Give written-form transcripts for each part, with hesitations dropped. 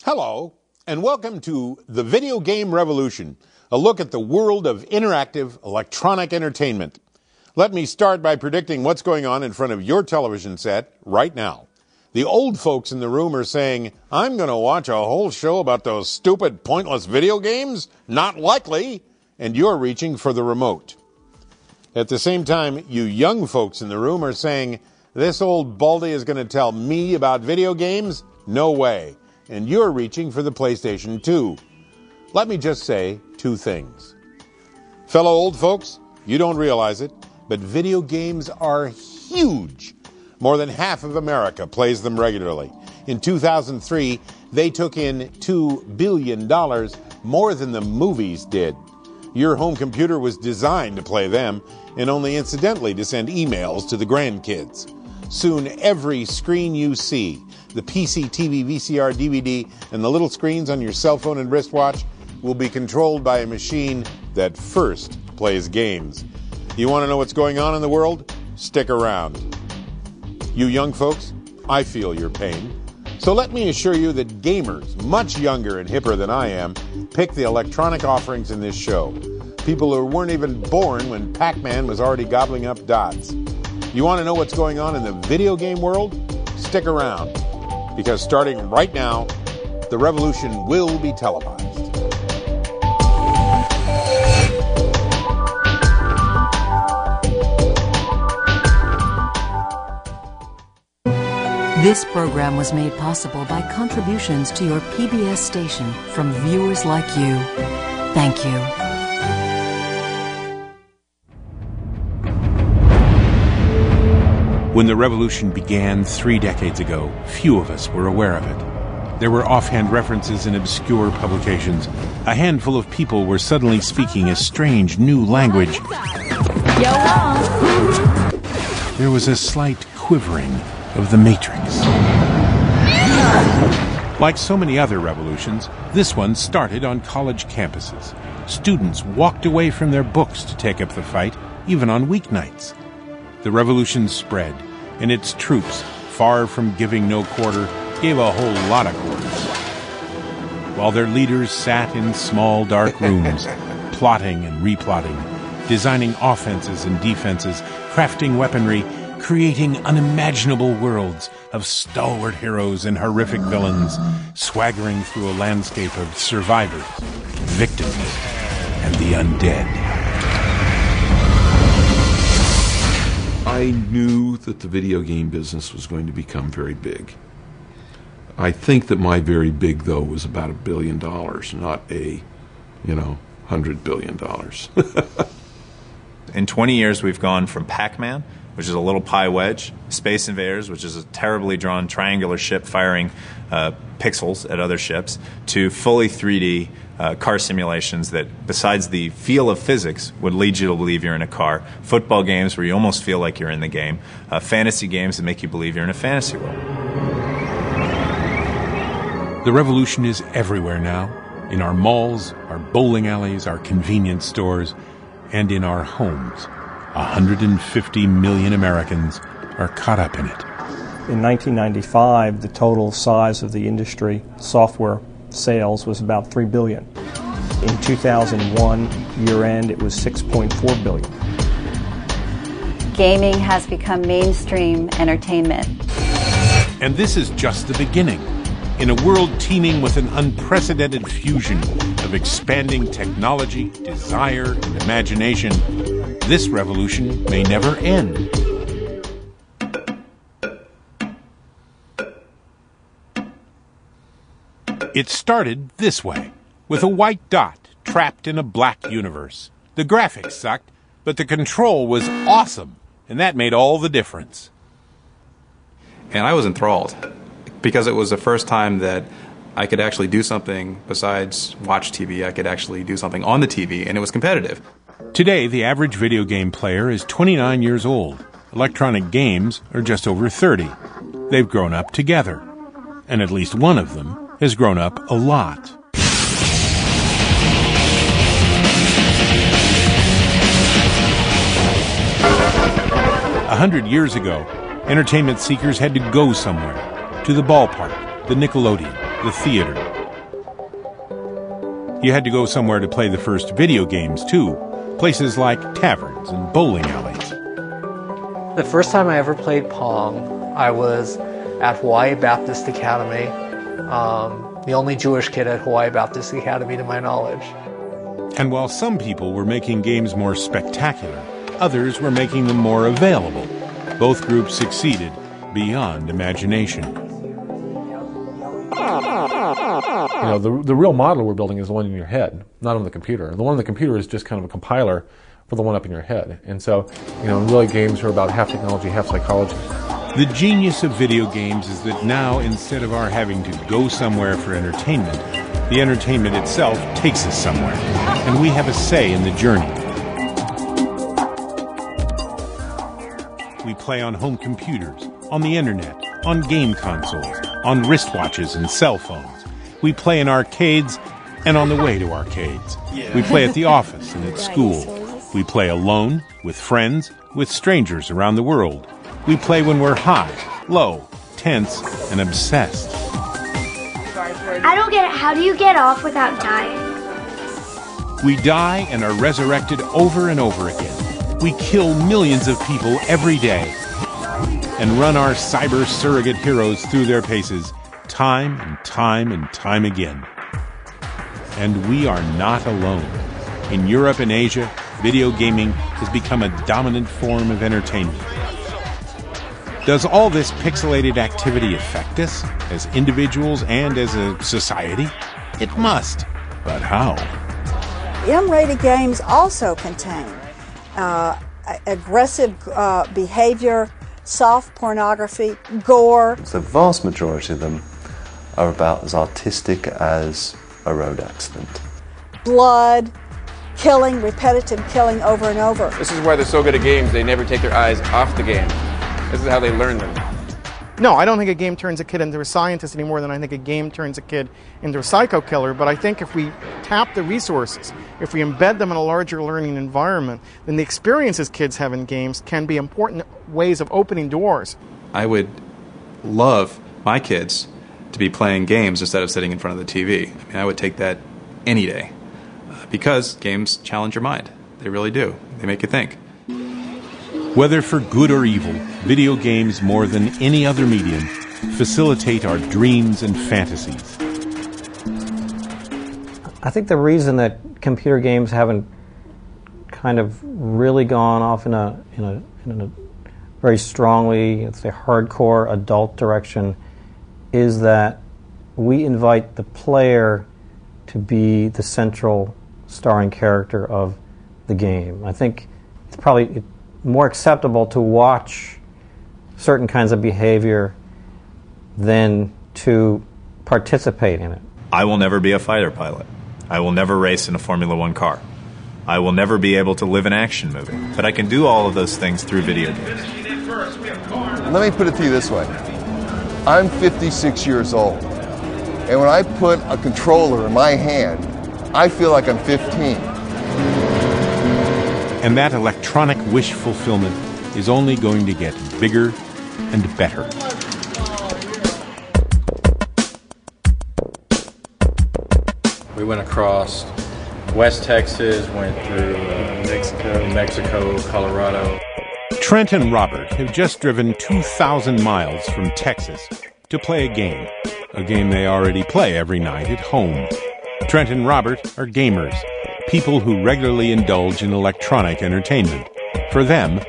Hello, and welcome to The Video Game Revolution, a look at the world of interactive electronic entertainment. Let me start by predicting what's going on in front of your television set right now. The old folks in the room are saying, I'm going to watch a whole show about those stupid, pointless video games? Not likely. And you're reaching for the remote. At the same time, you young folks in the room are saying, this old baldy is going to tell me about video games? No way. And you're reaching for the PlayStation 2. Let me just say two things. Fellow old folks, you don't realize it, but video games are huge. More than half of America plays them regularly. In 2003, they took in $2 billion, more than the movies did. Your home computer was designed to play them, and only incidentally to send emails to the grandkids. Soon every screen you see, the PC, TV, VCR, DVD, and the little screens on your cell phone and wristwatch will be controlled by a machine that first plays games. You want to know what's going on in the world? Stick around. You young folks, I feel your pain. So let me assure you that gamers, much younger and hipper than I am, pick the electronic offerings in this show. People who weren't even born when Pac-Man was already gobbling up dots. You want to know what's going on in the video game world? Stick around, because starting right now, the revolution will be televised. This program was made possible by contributions to your PBS station from viewers like you. Thank you. When the revolution began 3 decades ago, few of us were aware of it. There were offhand references in obscure publications. A handful of people were suddenly speaking a strange new language. There was a slight quivering of the matrix. Like so many other revolutions, this one started on college campuses. Students walked away from their books to take up the fight, even on weeknights. The revolution spread, and its troops, far from giving no quarter, gave a whole lot of quarters. While their leaders sat in small, dark rooms, plotting and replotting, designing offenses and defenses, crafting weaponry, creating unimaginable worlds of stalwart heroes and horrific villains, swaggering through a landscape of survivors, victims, and the undead. I knew that the video game business was going to become very big. I think that my very big, though, was about $1 billion, not $100 billion. In 20 years, we've gone from Pac-Man, which is a little pie wedge, Space Invaders, which is a terribly drawn triangular ship firing pixels at other ships, to fully 3D car simulations that, besides the feel of physics, would lead you to believe you're in a car, football games where you almost feel like you're in the game, fantasy games that make you believe you're in a fantasy world. The revolution is everywhere now, in our malls, our bowling alleys, our convenience stores, and in our homes. 150 million Americans are caught up in it. In 1995, the total size of the industry software sales was about $3 billion. In 2001, year-end, it was $6.4 billion. Gaming has become mainstream entertainment. And this is just the beginning. In a world teeming with an unprecedented fusion of expanding technology, desire, and imagination, this revolution may never end. It started this way, with a white dot trapped in a black universe. The graphics sucked, but the control was awesome, and that made all the difference. And I was enthralled, because it was the first time that I could actually do something besides watch TV. I could actually do something on the TV, and it was competitive. Today, the average video game player is 29 years old. Electronic games are just over 30. They've grown up together, and at least one of them has grown up a lot. 100 years ago, entertainment seekers had to go somewhere. To the ballpark, the Nickelodeon, the theater, You had to go somewhere to play the first video games, too. Places like taverns and bowling alleys. The first time I ever played Pong, I was at Hawaii Baptist Academy. The only Jewish kid at Hawaii Baptist Academy to my knowledge. And while some people were making games more spectacular, others were making them more available. Both groups succeeded beyond imagination. You know, the real model we're building is the one in your head, not on the computer. The one on the computer is just kind of a compiler for the one up in your head. And so, you know, really games are about half technology, half psychology. The genius of video games is that now, instead of our having to go somewhere for entertainment, the entertainment itself takes us somewhere, and we have a say in the journey. We play on home computers, on the internet, on game consoles, on wristwatches and cell phones. We play in arcades and on the way to arcades. We play at the office and at school. We play alone, with friends, with strangers around the world. We play when we're high, low, tense, and obsessed. I don't get it. How do you get off without dying? We die and are resurrected over and over again. We kill millions of people every day and run our cyber surrogate heroes through their paces time and time and time again. And we are not alone. In Europe and Asia, video gaming has become a dominant form of entertainment. Does all this pixelated activity affect us as individuals and as a society? It must. But how? M-rated games also contain aggressive behavior, soft pornography, gore. The vast majority of them are about as artistic as a road accident. Blood, killing, repetitive killing over and over. This is why they're so good at games, they never take their eyes off the game. This is how they learn them. No, I don't think a game turns a kid into a scientist any more than I think a game turns a kid into a psycho killer, but I think if we tap the resources, if we embed them in a larger learning environment, then the experiences kids have in games can be important ways of opening doors. I would love my kids to be playing games instead of sitting in front of the TV. I mean, I would take that any day because games challenge your mind. They really do. They make you think. Whether for good or evil, video games, more than any other medium, facilitate our dreams and fantasies. I think the reason that computer games haven't kind of really gone off in a very strongly, let's say, hardcore adult direction is that we invite the player to be the central starring character of the game. I think it's probably more acceptable to watch certain kinds of behavior than to participate in it. I will never be a fighter pilot. I will never race in a Formula One car. I will never be able to live an action movie. But I can do all of those things through video games. Let me put it to you this way. I'm 56 years old. And when I put a controller in my hand, I feel like I'm 15. And that electronic wish fulfillment is only going to get bigger and better. We went across West Texas, went through Mexico, Colorado. Trent and Robert have just driven 2,000 miles from Texas to play a game they already play every night at home. Trent and Robert are gamers, people who regularly indulge in electronic entertainment. For them,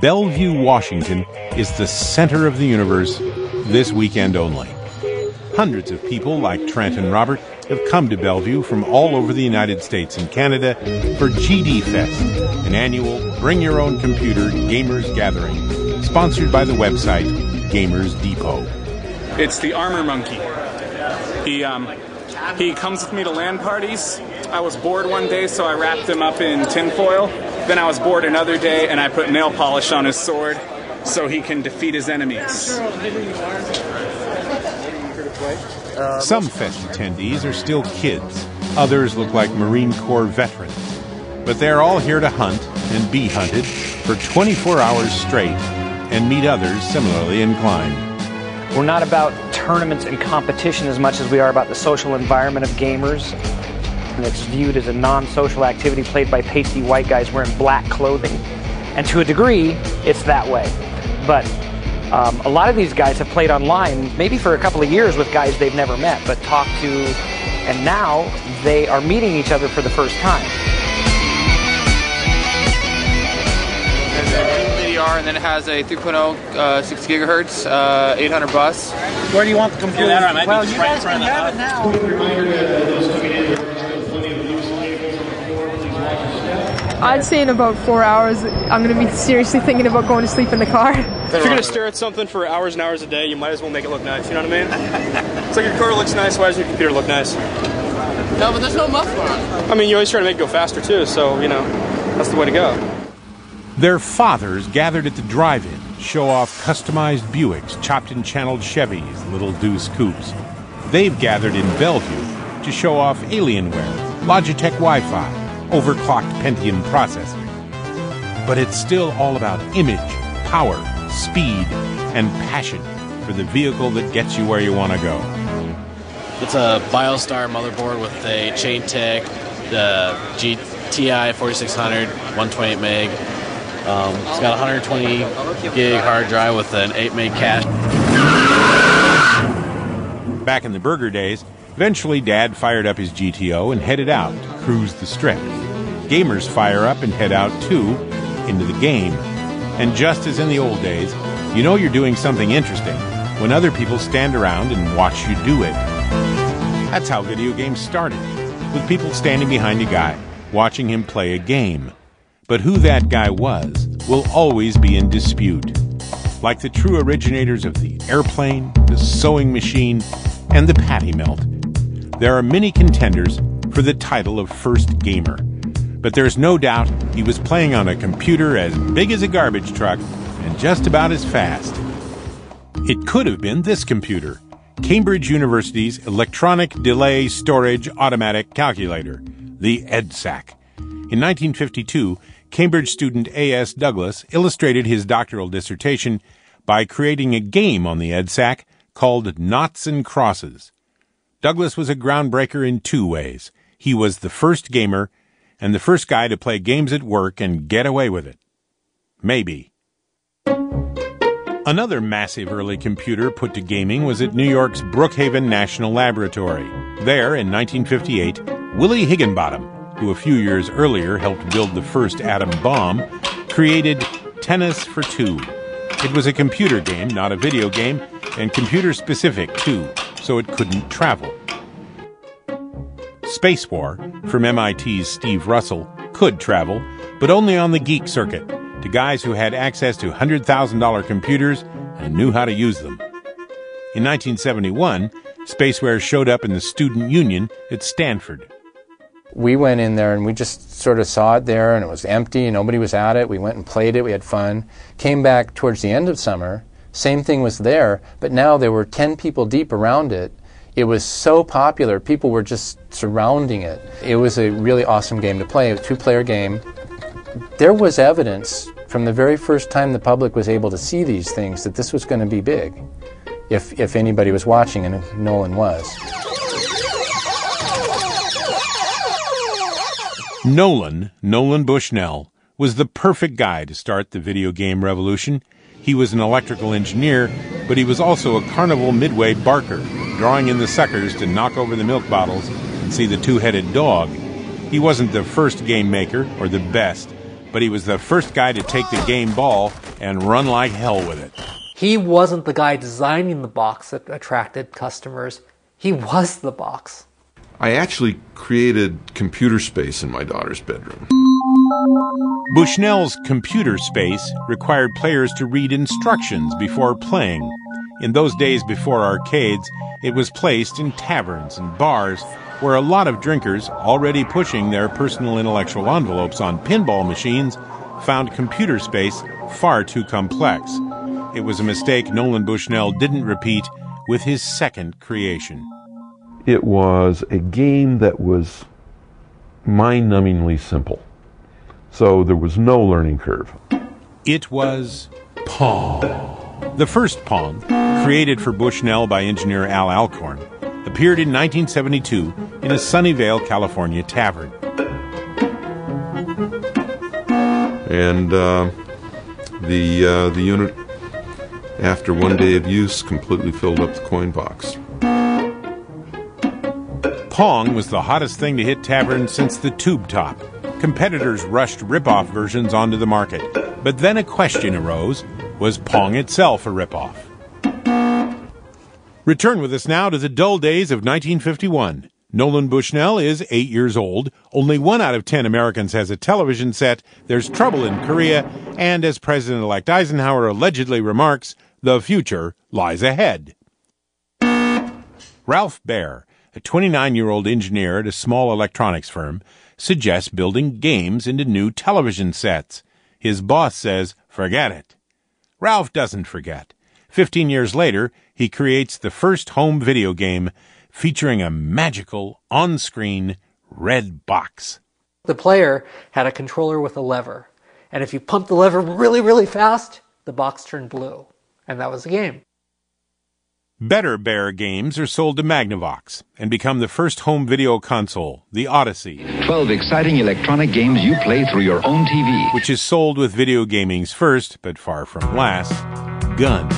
Bellevue, Washington is the center of the universe this weekend only. Hundreds of people like Trent and Robert have come to Bellevue from all over the United States and Canada for GD Fest, an annual bring-your-own-computer gamers gathering, sponsored by the website Gamers Depot. It's the Armor Monkey. He comes with me to LAN parties. I was bored one day, so I wrapped him up in tinfoil. Then I was bored another day, and I put nail polish on his sword so he can defeat his enemies. Some fest attendees are still kids. Others look like Marine Corps veterans. But they're all here to hunt and be hunted for 24 hours straight and meet others similarly inclined. We're not about tournaments and competition as much as we are about the social environment of gamers. And it's viewed as a non-social activity played by pasty white guys wearing black clothing. And to a degree, it's that way. But a lot of these guys have played online, maybe for a couple of years with guys they've never met, but talked to, and now they are meeting each other for the first time. And then it has a 3.0 6 gigahertz 800 bus. Where do you want the computer? Well, you guys can have it now. I'd say in about 4 hours, I'm going to be seriously thinking about going to sleep in the car. If you're going to stare at something for hours and hours a day, you might as well make it look nice, you know what I mean? It's like your car looks nice, why does your computer look nice? No, but there's no muffler on it. I mean, you always try to make it go faster too, so, you know, that's the way to go. Their fathers gathered at the drive-in, show off customized Buicks, chopped and channeled Chevys, Little Deuce coupes. They've gathered in Bellevue to show off Alienware, Logitech Wi-Fi, overclocked Pentium processors. But it's still all about image, power, speed, and passion for the vehicle that gets you where you want to go. It's a BioStar motherboard with a Chaintech, the GTI 4600, 128 meg. It's got a 120 gig hard drive with an 8 meg cache. Back in the burger days, eventually Dad fired up his GTO and headed out to cruise the strip. Gamers fire up and head out too, into the game. And just as in the old days, you know you're doing something interesting when other people stand around and watch you do it. That's how video games started, with people standing behind a guy, watching him play a game. But who that guy was will always be in dispute. Like the true originators of the airplane, the sewing machine, and the patty melt, there are many contenders for the title of first gamer. But there's no doubt he was playing on a computer as big as a garbage truck and just about as fast. It could have been this computer, Cambridge University's Electronic Delay Storage Automatic Calculator, the EDSAC. In 1952, Cambridge student A.S. Douglas illustrated his doctoral dissertation by creating a game on the EDSAC called Noughts and Crosses. Douglas was a groundbreaker in two ways. He was the first gamer and the first guy to play games at work and get away with it. Maybe. Another massive early computer put to gaming was at New York's Brookhaven National Laboratory. There, in 1958, Willie Higginbottom, who a few years earlier helped build the first atom bomb, created Tennis for Two. It was a computer game, not a video game, and computer-specific, too, so it couldn't travel. Space War, from MIT's Steve Russell, could travel, but only on the geek circuit, to guys who had access to $100,000 computers and knew how to use them. In 1971, Spaceware showed up in the Student Union at Stanford. We went in there and we just sort of saw it there, and it was empty and nobody was at it. We went and played it, we had fun. Came back towards the end of summer, same thing was there, but now there were 10 people deep around it. It was so popular, people were just surrounding it. It was a really awesome game to play, a two-player game. There was evidence from the very first time the public was able to see these things that this was going to be big, if anybody was watching, and Nolan was. Nolan Bushnell, was the perfect guy to start the video game revolution. He was an electrical engineer, but he was also a carnival midway barker, drawing in the suckers to knock over the milk bottles and see the two-headed dog. He wasn't the first game maker or the best, but he was the first guy to take the game ball and run like hell with it. He wasn't the guy designing the box that attracted customers. He was the box. I actually created computer space in my daughter's bedroom. Bushnell's computer space required players to read instructions before playing. In those days before arcades, it was placed in taverns and bars where a lot of drinkers, already pushing their personal intellectual envelopes on pinball machines, found computer space far too complex. It was a mistake Nolan Bushnell didn't repeat with his second creation. It was a game that was mind-numbingly simple. So there was no learning curve. It was Pong. The first Pong, created for Bushnell by engineer Al Alcorn, appeared in 1972 in a Sunnyvale, California tavern. And the unit, after one day of use, completely filled up the coin box. Pong was the hottest thing to hit taverns since the Tube Top. Competitors rushed rip-off versions onto the market. But then a question arose: was Pong itself a rip-off? Return with us now to the dull days of 1951. Nolan Bushnell is 8 years old. Only 1 out of 10 Americans has a television set. There's trouble in Korea. And as President-elect Eisenhower allegedly remarks, the future lies ahead. Ralph Baer, a 29-year-old engineer at a small electronics firm, suggests building games into new television sets. His boss says, forget it. Ralph doesn't forget. 15 years later, he creates the first home video game featuring a magical, on-screen, red box. The player had a controller with a lever, and if you pumped the lever really, really fast, the box turned blue, and that was the game. Better Bear games are sold to Magnavox and become the first home video console, the Odyssey. 12 exciting electronic games you play through your own TV. Which is sold with video gaming's first, but far from last, gun.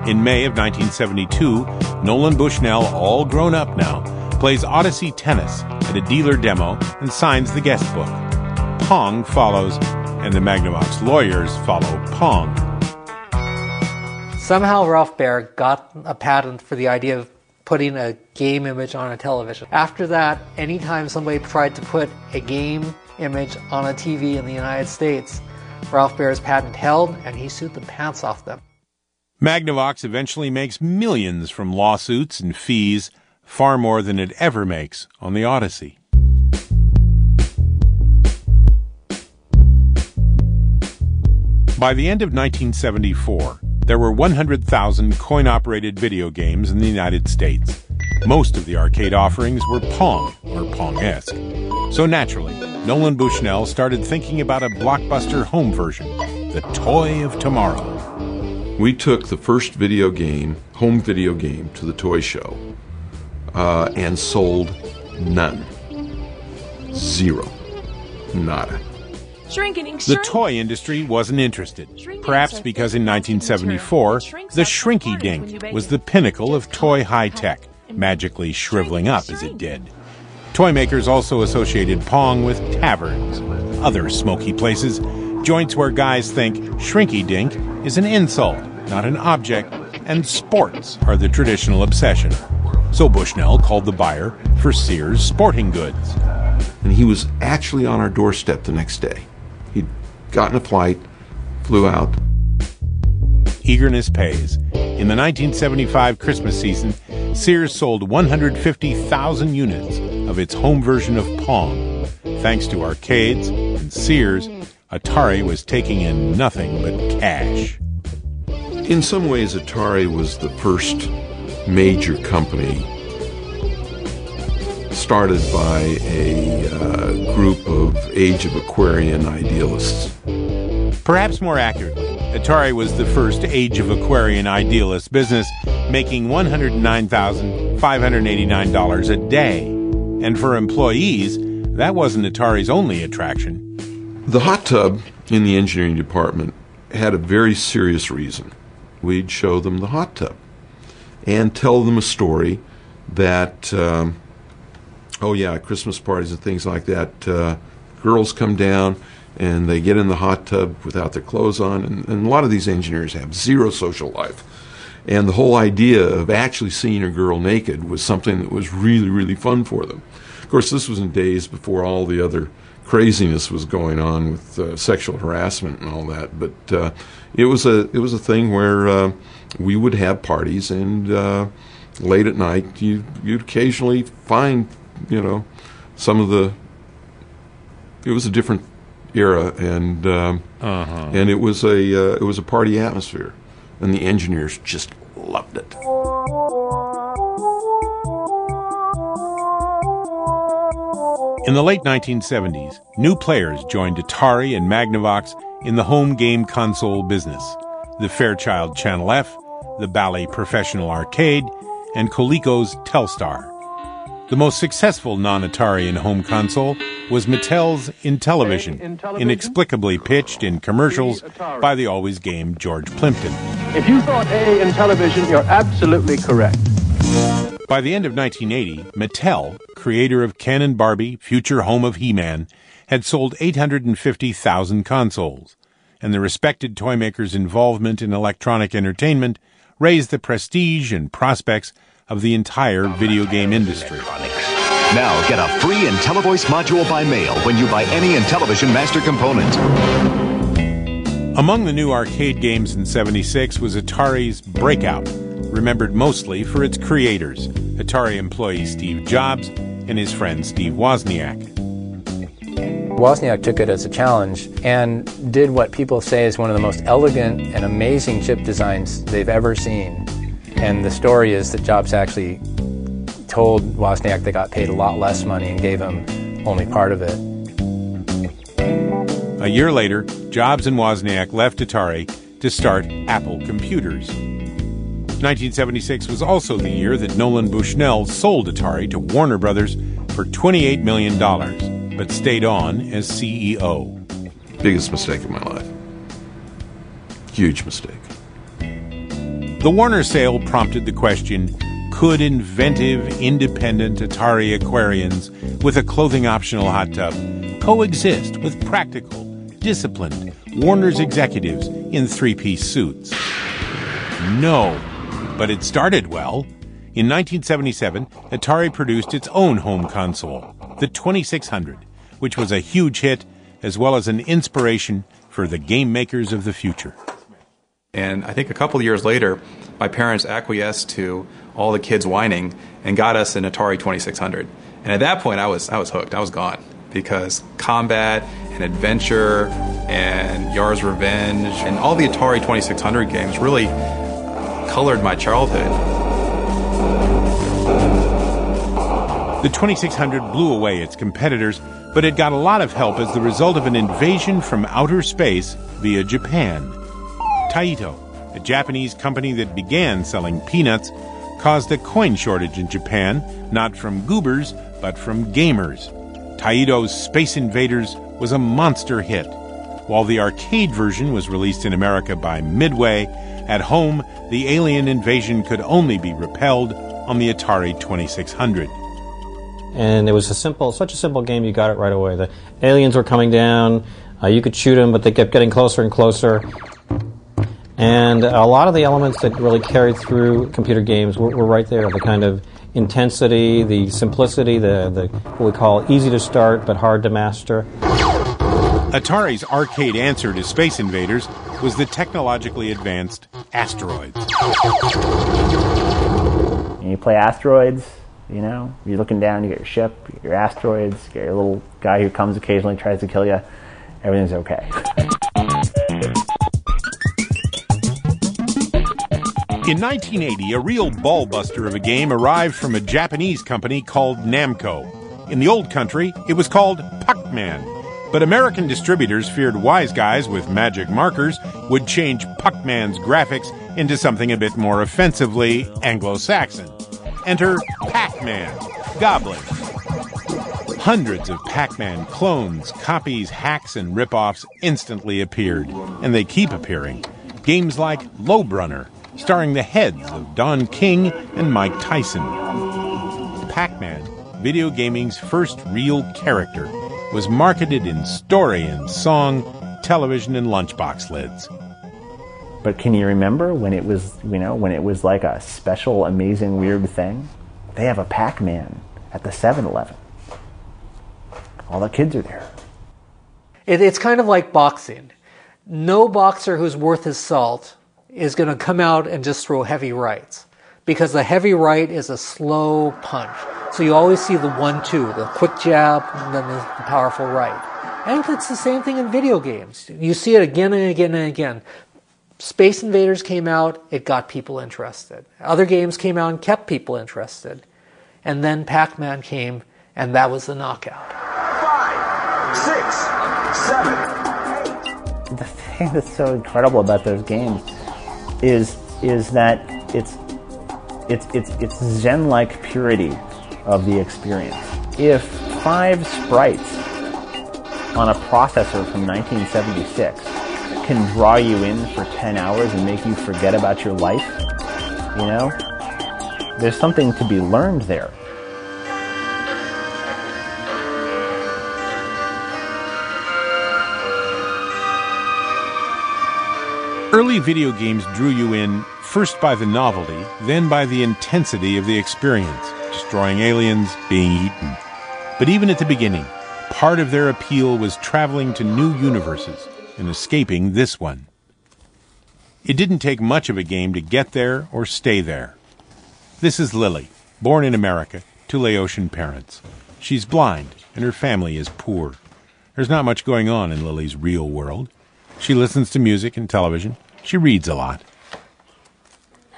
In May of 1972, Nolan Bushnell, all grown up now, plays Odyssey Tennis at a dealer demo and signs the guest book. Pong follows, and the Magnavox lawyers follow Pong. Somehow Ralph Baer got a patent for the idea of putting a game image on a television. After that, anytime somebody tried to put a game image on a TV in the United States, Ralph Baer's patent held, and he sued the pants off them. Magnavox eventually makes millions from lawsuits and fees, far more than it ever makes on the Odyssey. By the end of 1974, there were 100,000 coin-operated video games in the United States. Most of the arcade offerings were Pong, or Pong-esque. So naturally, Nolan Bushnell started thinking about a blockbuster home version, the toy of tomorrow. We took the first video game, home video game, to the toy show and sold none. Zero. Nada. The toy industry wasn't interested, perhaps because in 1974, the Shrinky Dink was the pinnacle of toy high-tech, magically shriveling up as it did. Toy makers also associated Pong with taverns, other smoky places, joints where guys think Shrinky Dink is an insult, not an object, and sports are the traditional obsession. So Bushnell called the buyer for Sears Sporting Goods. And he was actually on our doorstep the next day. He'd gotten a flight, flew out. Eagerness pays. In the 1975 Christmas season, Sears sold 150,000 units of its home version of Pong. Thanks to arcades and Sears, Atari was taking in nothing but cash. In some ways, Atari was the first major company started by a group of Age of Aquarian idealists. Perhaps more accurately, Atari was the first Age of Aquarian idealist business, making $109,589 a day. And for employees, that wasn't Atari's only attraction. The hot tub in the engineering department had a very serious reason. We'd show them the hot tub and tell them a story that, Christmas parties and things like that, girls come down and they get in the hot tub without their clothes on, and a lot of these engineers have zero social life. And the whole idea of actually seeing a girl naked was something that was really, really fun for them. Of course, this was in days before all the other craziness was going on with sexual harassment and all that. But it was a thing where we would have parties, and late at night you'd occasionally find, some of the. It was a different era, and it was a party atmosphere, and the engineers just loved it. In the late 1970s, new players joined Atari and Magnavox in the home game console business. The Fairchild Channel F, the Bally Professional Arcade, and Coleco's Telstar. The most successful non-Atari home console was Mattel's Intellivision, inexplicably pitched in commercials by the always game George Plimpton. If you thought A in television, you're absolutely correct. By the end of 1980, Mattel, creator of Ken and Barbie, future home of He-Man, had sold 850,000 consoles, and the respected toy maker's involvement in electronic entertainment raised the prestige and prospects of the entire video game industry. Now get a free IntelliVoice module by mail when you buy any Intellivision master component. Among the new arcade games in '76 was Atari's Breakout, remembered mostly for its creators, Atari employee Steve Jobs and his friend Steve Wozniak. Wozniak took it as a challenge and did what people say is one of the most elegant and amazing chip designs they've ever seen. And the story is that Jobs actually told Wozniak they got paid a lot less money and gave him only part of it. A year later, Jobs and Wozniak left Atari to start Apple Computers. 1976 was also the year that Nolan Bushnell sold Atari to Warner Brothers for $28 million, but stayed on as CEO. Biggest mistake of my life. Huge mistake. The Warner sale prompted the question, could inventive, independent Atari Aquarians with a clothing-optional hot tub coexist with practical, disciplined Warner's executives in three-piece suits? No, but it started well. In 1977, Atari produced its own home console, the 2600, which was a huge hit as well as an inspiration for the game makers of the future. And I think a couple of years later, my parents acquiesced to all the kids whining and got us an Atari 2600. And at that point, I was hooked. I was gone, because combat and adventure and Yar's Revenge and all the Atari 2600 games really colored my childhood. The 2600 blew away its competitors, but it got a lot of help as the result of an invasion from outer space via Japan. Taito, a Japanese company that began selling peanuts, caused a coin shortage in Japan, not from goobers, but from gamers. Taito's Space Invaders was a monster hit. While the arcade version was released in America by Midway, at home, the alien invasion could only be repelled on the Atari 2600. And it was such a simple game, you got it right away. The aliens were coming down, you could shoot them, but they kept getting closer and closer. And a lot of the elements that really carried through computer games were right there. The kind of intensity, the simplicity, the what we call easy to start but hard to master. Atari's arcade answer to Space Invaders was the technologically advanced Asteroids. You play Asteroids, you know, you're looking down, you get your ship, you get your asteroids, you get your little guy who comes occasionally, tries to kill you. Everything's okay. In 1980, a real ball-buster of a game arrived from a Japanese company called Namco. In the old country, it was called Puckman. But American distributors feared wise guys with magic markers would change Puckman's graphics into something a bit more offensively Anglo-Saxon. Enter Pac-Man, Goblins. Hundreds of Pac-Man clones, copies, hacks, and rip-offs instantly appeared, and they keep appearing. Games like Lowbrunner, starring the heads of Don King and Mike Tyson. Pac-Man, video gaming's first real character, was marketed in story and song, television, and lunchbox lids. But can you remember when it was, when it was like a special, amazing, weird thing? They have a Pac-Man at the 7-Eleven. All the kids are there. It's kind of like boxing. No boxer who's worth his salt is going to come out and just throw heavy rights, because the heavy right is a slow punch. So you always see the 1-2, the quick jab, and then the powerful right. I think it's the same thing in video games. You see it again and again and again. Space Invaders came out, it got people interested. Other games came out and kept people interested. And then Pac-Man came, and that was the knockout. 5, 6, 7. The thing that's so incredible about those games is that it's zen-like purity of the experience. If 5 sprites on a processor from 1976 can draw you in for 10 hours and make you forget about your life, you know, there's something to be learned there. Early video games drew you in first by the novelty, then by the intensity of the experience, destroying aliens, being eaten. But even at the beginning, part of their appeal was traveling to new universes and escaping this one. It didn't take much of a game to get there or stay there. This is Lily, born in America to Laotian parents. She's blind and her family is poor. There's not much going on in Lily's real world. She listens to music and television. She reads a lot.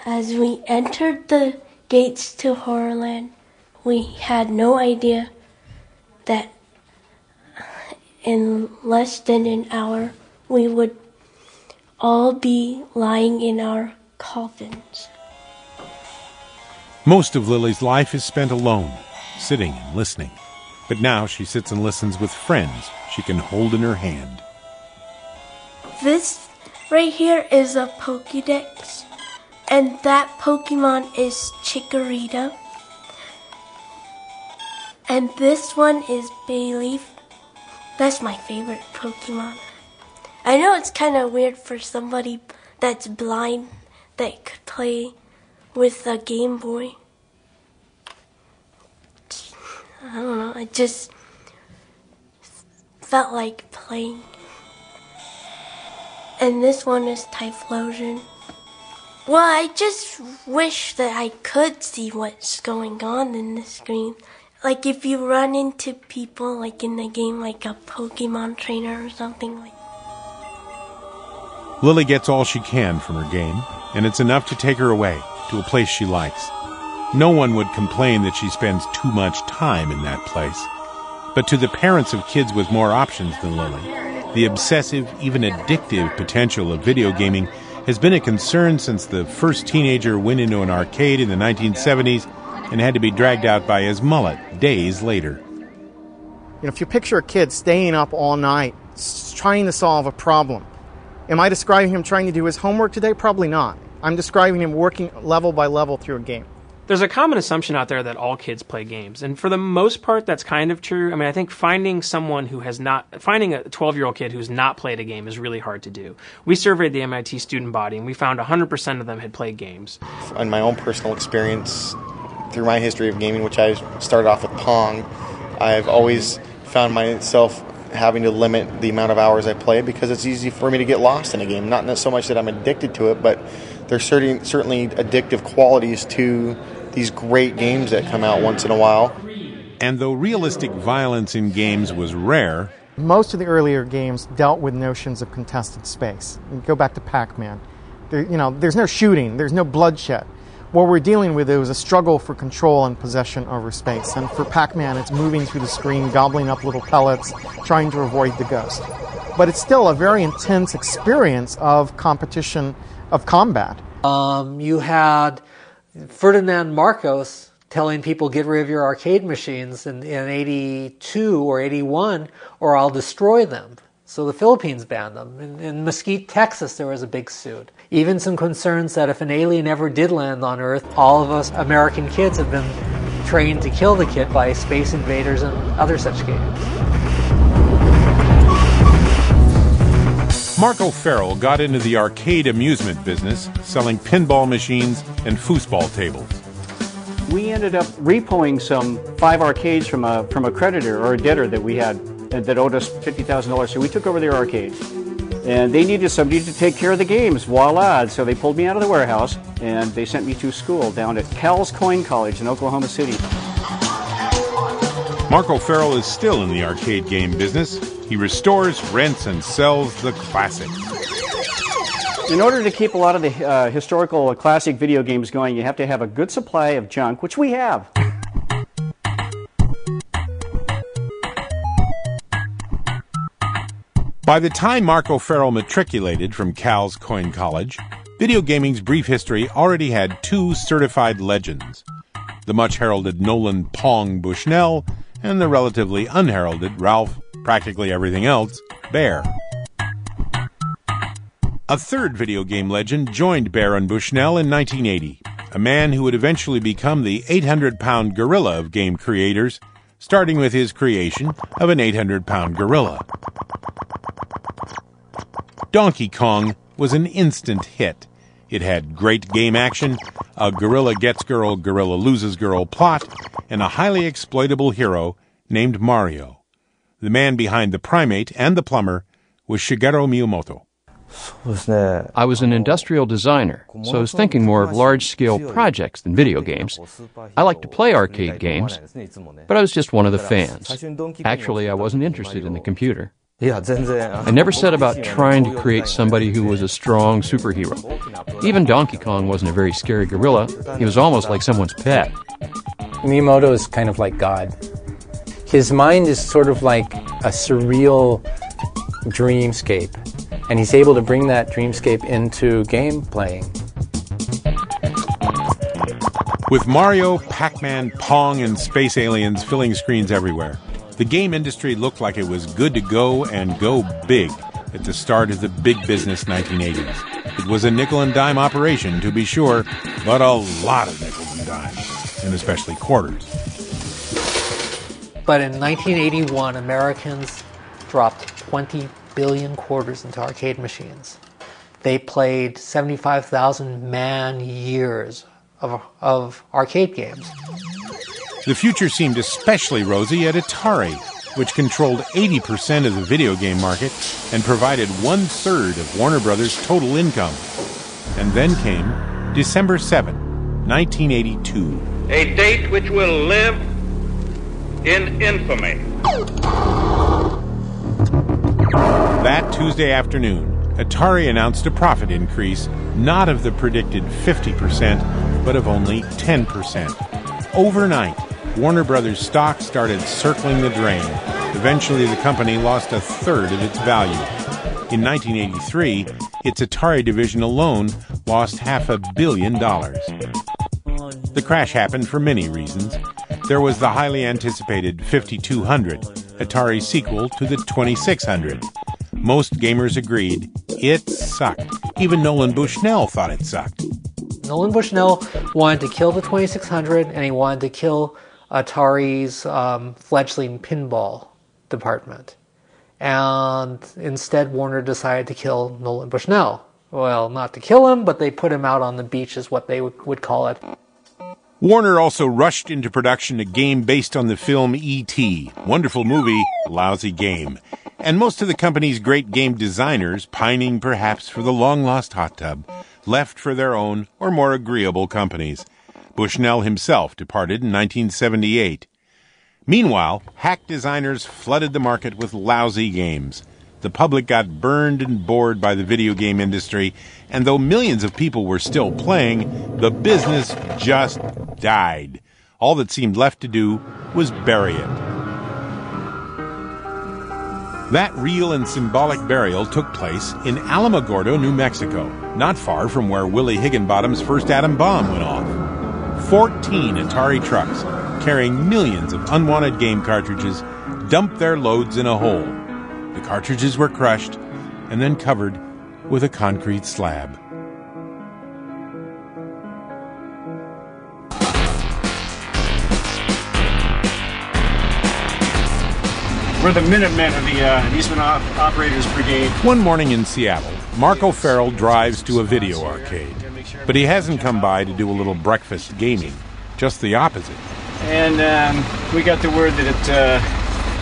As we entered the gates to Horrorland, we had no idea that in less than an hour we would all be lying in our coffins. Most of Lily's life is spent alone, sitting and listening. But now she sits and listens with friends she can hold in her hand. This right here is a Pokédex, and that Pokemon is Chikorita. And this one is Bayleaf. That's my favorite Pokemon. I know it's kind of weird for somebody that's blind that could play with a Game Boy. I don't know, I just felt like playing. And this one is Typhlosion. Well, I just wish that I could see what's going on in the screen. Like if you run into people like in the game, like a Pokemon trainer or something like. Lily gets all she can from her game, and it's enough to take her away to a place she likes. No one would complain that she spends too much time in that place. But to the parents of kids with more options than Lily, the obsessive, even addictive potential of video gaming has been a concern since the first teenager went into an arcade in the 1970s and had to be dragged out by his mullet days later. You know, if you picture a kid staying up all night trying to solve a problem, am I describing him trying to do his homework today? Probably not. I'm describing him working level by level through a game. There's a common assumption out there that all kids play games, and for the most part, that's kind of true. I mean, I think finding a 12-year-old kid who's not played a game is really hard to do. We surveyed the MIT student body, and we found 100% of them had played games. In my own personal experience, through my history of gaming, which I started off with Pong, I've always found myself having to limit the amount of hours I play because it's easy for me to get lost in a game. Not so much that I'm addicted to it, but there's certainly addictive qualities to these great games that come out once in a while. And though realistic violence in games was rare, most of the earlier games dealt with notions of contested space. You go back to Pac-Man. There's no shooting, there's no bloodshed. What we're dealing with is a struggle for control and possession over space. And for Pac-Man, it's moving through the screen, gobbling up little pellets, trying to avoid the ghost. But it's still a very intense experience of competition, of combat. You had Ferdinand Marcos telling people, get rid of your arcade machines in 82 or 81 or I'll destroy them. So the Philippines banned them. In Mesquite, Texas, there was a big suit. Even some concerns that if an alien ever did land on Earth, all of us American kids have been trained to kill the kid by Space Invaders and other such games. Marco Farrell got into the arcade amusement business, selling pinball machines and foosball tables. We ended up repoing some 5 arcades from a creditor or a debtor that we had that owed us $50,000. So we took over their arcades. And they needed somebody to take care of the games. Voila! So they pulled me out of the warehouse and they sent me to school down at Cal's Coin College in Oklahoma City. Marco Farrell is still in the arcade game business. He restores, rents, and sells the classics. In order to keep a lot of the historical classic video games going, you have to have a good supply of junk, which we have. By the time Marco Farrell matriculated from Cal's Coin College, video gaming's brief history already had 2 certified legends. the much-heralded Nolan Pong Bushnell, and the relatively unheralded Ralph, practically everything else, Baer. A third video game legend joined Baer and Bushnell in 1980, a man who would eventually become the 800-pound gorilla of game creators, starting with his creation of an 800-pound gorilla. Donkey Kong was an instant hit. It had great game action, a gorilla gets girl, gorilla loses girl plot, and a highly exploitable hero named Mario. The man behind the primate and the plumber was Shigeru Miyamoto. I was an industrial designer, so I was thinking more of large-scale projects than video games. I like to play arcade games, but I was just one of the fans. Actually, I wasn't interested in the computer. I never set about trying to create somebody who was a strong superhero. Even Donkey Kong wasn't a very scary gorilla. He was almost like someone's pet. Miyamoto is kind of like God. His mind is sort of like a surreal dreamscape, and he's able to bring that dreamscape into game playing. With Mario, Pac-Man, Pong, and Space Aliens filling screens everywhere, the game industry looked like it was good to go and go big at the start of the big business 1980s. It was a nickel and dime operation, to be sure, but a lot of nickels and dimes, and especially quarters. But in 1981, Americans dropped 20 billion quarters into arcade machines. They played 75,000 man-years of arcade games. The future seemed especially rosy at Atari, which controlled 80% of the video game market and provided 1/3 of Warner Brothers' total income. And then came December 7, 1982. A date which will live in infamy. That Tuesday afternoon, Atari announced a profit increase, not of the predicted 50%, but of only 10%. Overnight, Warner Brothers stock started circling the drain. Eventually, the company lost 1/3 of its value. In 1983, its Atari division alone lost $500 million. The crash happened for many reasons. There was the highly anticipated 5200, Atari's sequel to the 2600. Most gamers agreed it sucked. Even Nolan Bushnell thought it sucked. Nolan Bushnell wanted to kill the 2600, and he wanted to kill Atari's fledgling pinball department. And instead, Warner decided to kill Nolan Bushnell. Well, not to kill him, but they put him out on the beach is what they would call it. Warner also rushed into production a game based on the film E.T. Wonderful movie, lousy game. And most of the company's great game designers, pining perhaps for the long-lost hot tub, left for their own or more agreeable companies. Bushnell himself departed in 1978. Meanwhile, hack designers flooded the market with lousy games. The public got burned and bored by the video game industry, and though millions of people were still playing, the business just died. All that seemed left to do was bury it. That real and symbolic burial took place in Alamogordo, New Mexico, not far from where Willie Higginbottom's first atom bomb went off. 14 Atari trucks, carrying millions of unwanted game cartridges, dumped their loads in a hole. The cartridges were crushed and then covered with a concrete slab. We're the Minutemen of the Eastman Operators Brigade. One morning in Seattle, Mark O'Farrell drives to a video arcade. But he hasn't come by to do a little breakfast gaming. Just the opposite. And we got the word that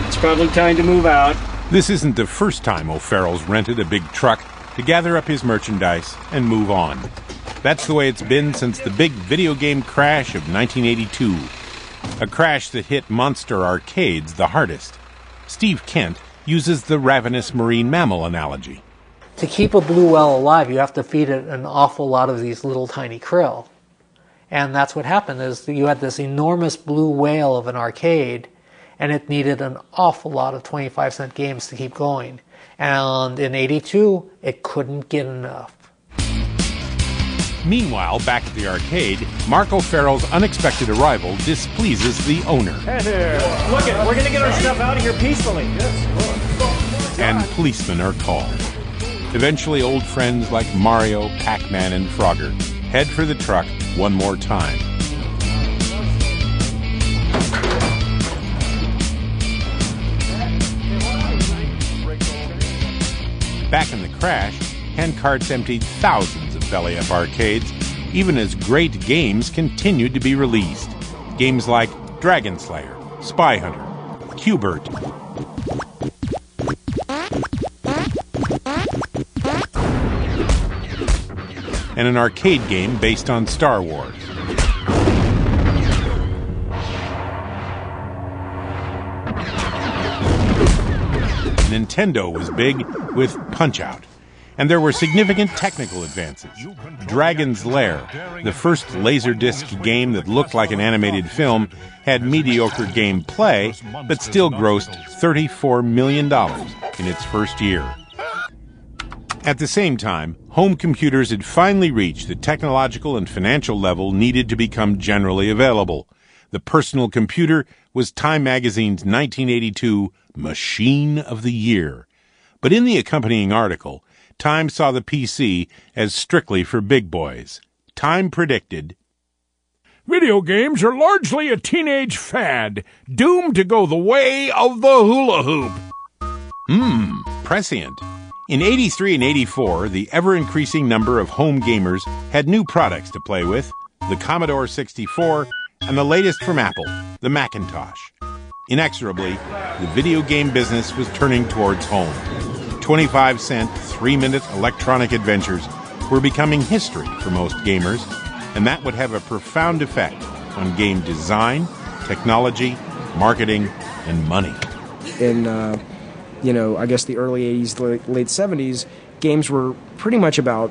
it's probably time to move out. This isn't the first time O'Farrell's rented a big truck to gather up his merchandise and move on. That's the way it's been since the big video game crash of 1982. A crash that hit monster arcades the hardest. Steve Kent uses the ravenous marine mammal analogy. To keep a blue whale alive, you have to feed it an awful lot of these little tiny krill. And that's what happened, is you had this enormous blue whale of an arcade, and it needed an awful lot of 25-cent games to keep going. And in '82, it couldn't get enough. Meanwhile, back at the arcade, Mark O'Farrell's unexpected arrival displeases the owner. Hey there. Look it, we're going to get our stuff out of here peacefully. And policemen are called. Eventually, old friends like Mario, Pac-Man, and Frogger head for the truck one more time. Back in the crash, handcarts emptied thousands of belly-up arcades, even as great games continued to be released. Games like Dragon Slayer, Spy Hunter, Q*bert, and an arcade game based on Star Wars. Nintendo was big with Punch-Out! And there were significant technical advances. Dragon's Lair, the first Laserdisc game that looked like an animated film, had mediocre gameplay, but still grossed $34 million in its first year. At the same time, home computers had finally reached the technological and financial level needed to become generally available. The personal computer was Time Magazine's 1982 Machine of the Year. But in the accompanying article, Time saw the PC as strictly for big boys. Time predicted, "Video games are largely a teenage fad, doomed to go the way of the hula hoop." Prescient. In 83 and 84, the ever-increasing number of home gamers had new products to play with, the Commodore 64, and the latest from Apple, the Macintosh. Inexorably, the video game business was turning towards home. 25-cent, 3-minute electronic adventures were becoming history for most gamers, and that would have a profound effect on game design, technology, marketing, and money. In, I guess the early 80s, late 70s, games were pretty much about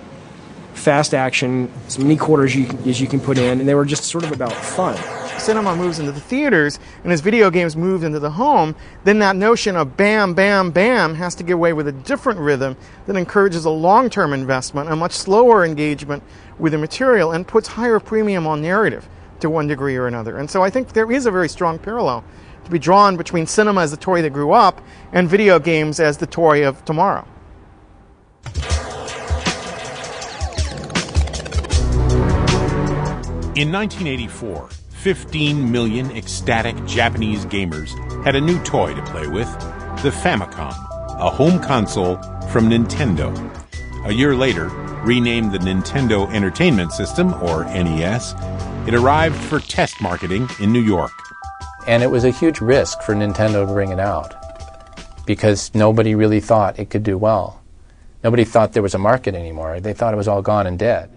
fast action, as many quarters as you can put in, and they were just sort of about fun. Cinema moves into the theaters, and as video games moved into the home, then that notion of bam, bam, bam has to give way with a different rhythm that encourages a long-term investment, a much slower engagement with the material, and puts higher premium on narrative to one degree or another. And so I think there is a very strong parallel to be drawn between cinema as the toy that grew up and video games as the toy of tomorrow. In 1984, 15 million ecstatic Japanese gamers had a new toy to play with, the Famicom, a home console from Nintendo. A year later, renamed the Nintendo Entertainment System, or NES, it arrived for test marketing in New York. And it was a huge risk for Nintendo to bring it out because nobody really thought it could do well. Nobody thought there was a market anymore. They thought it was all gone and dead.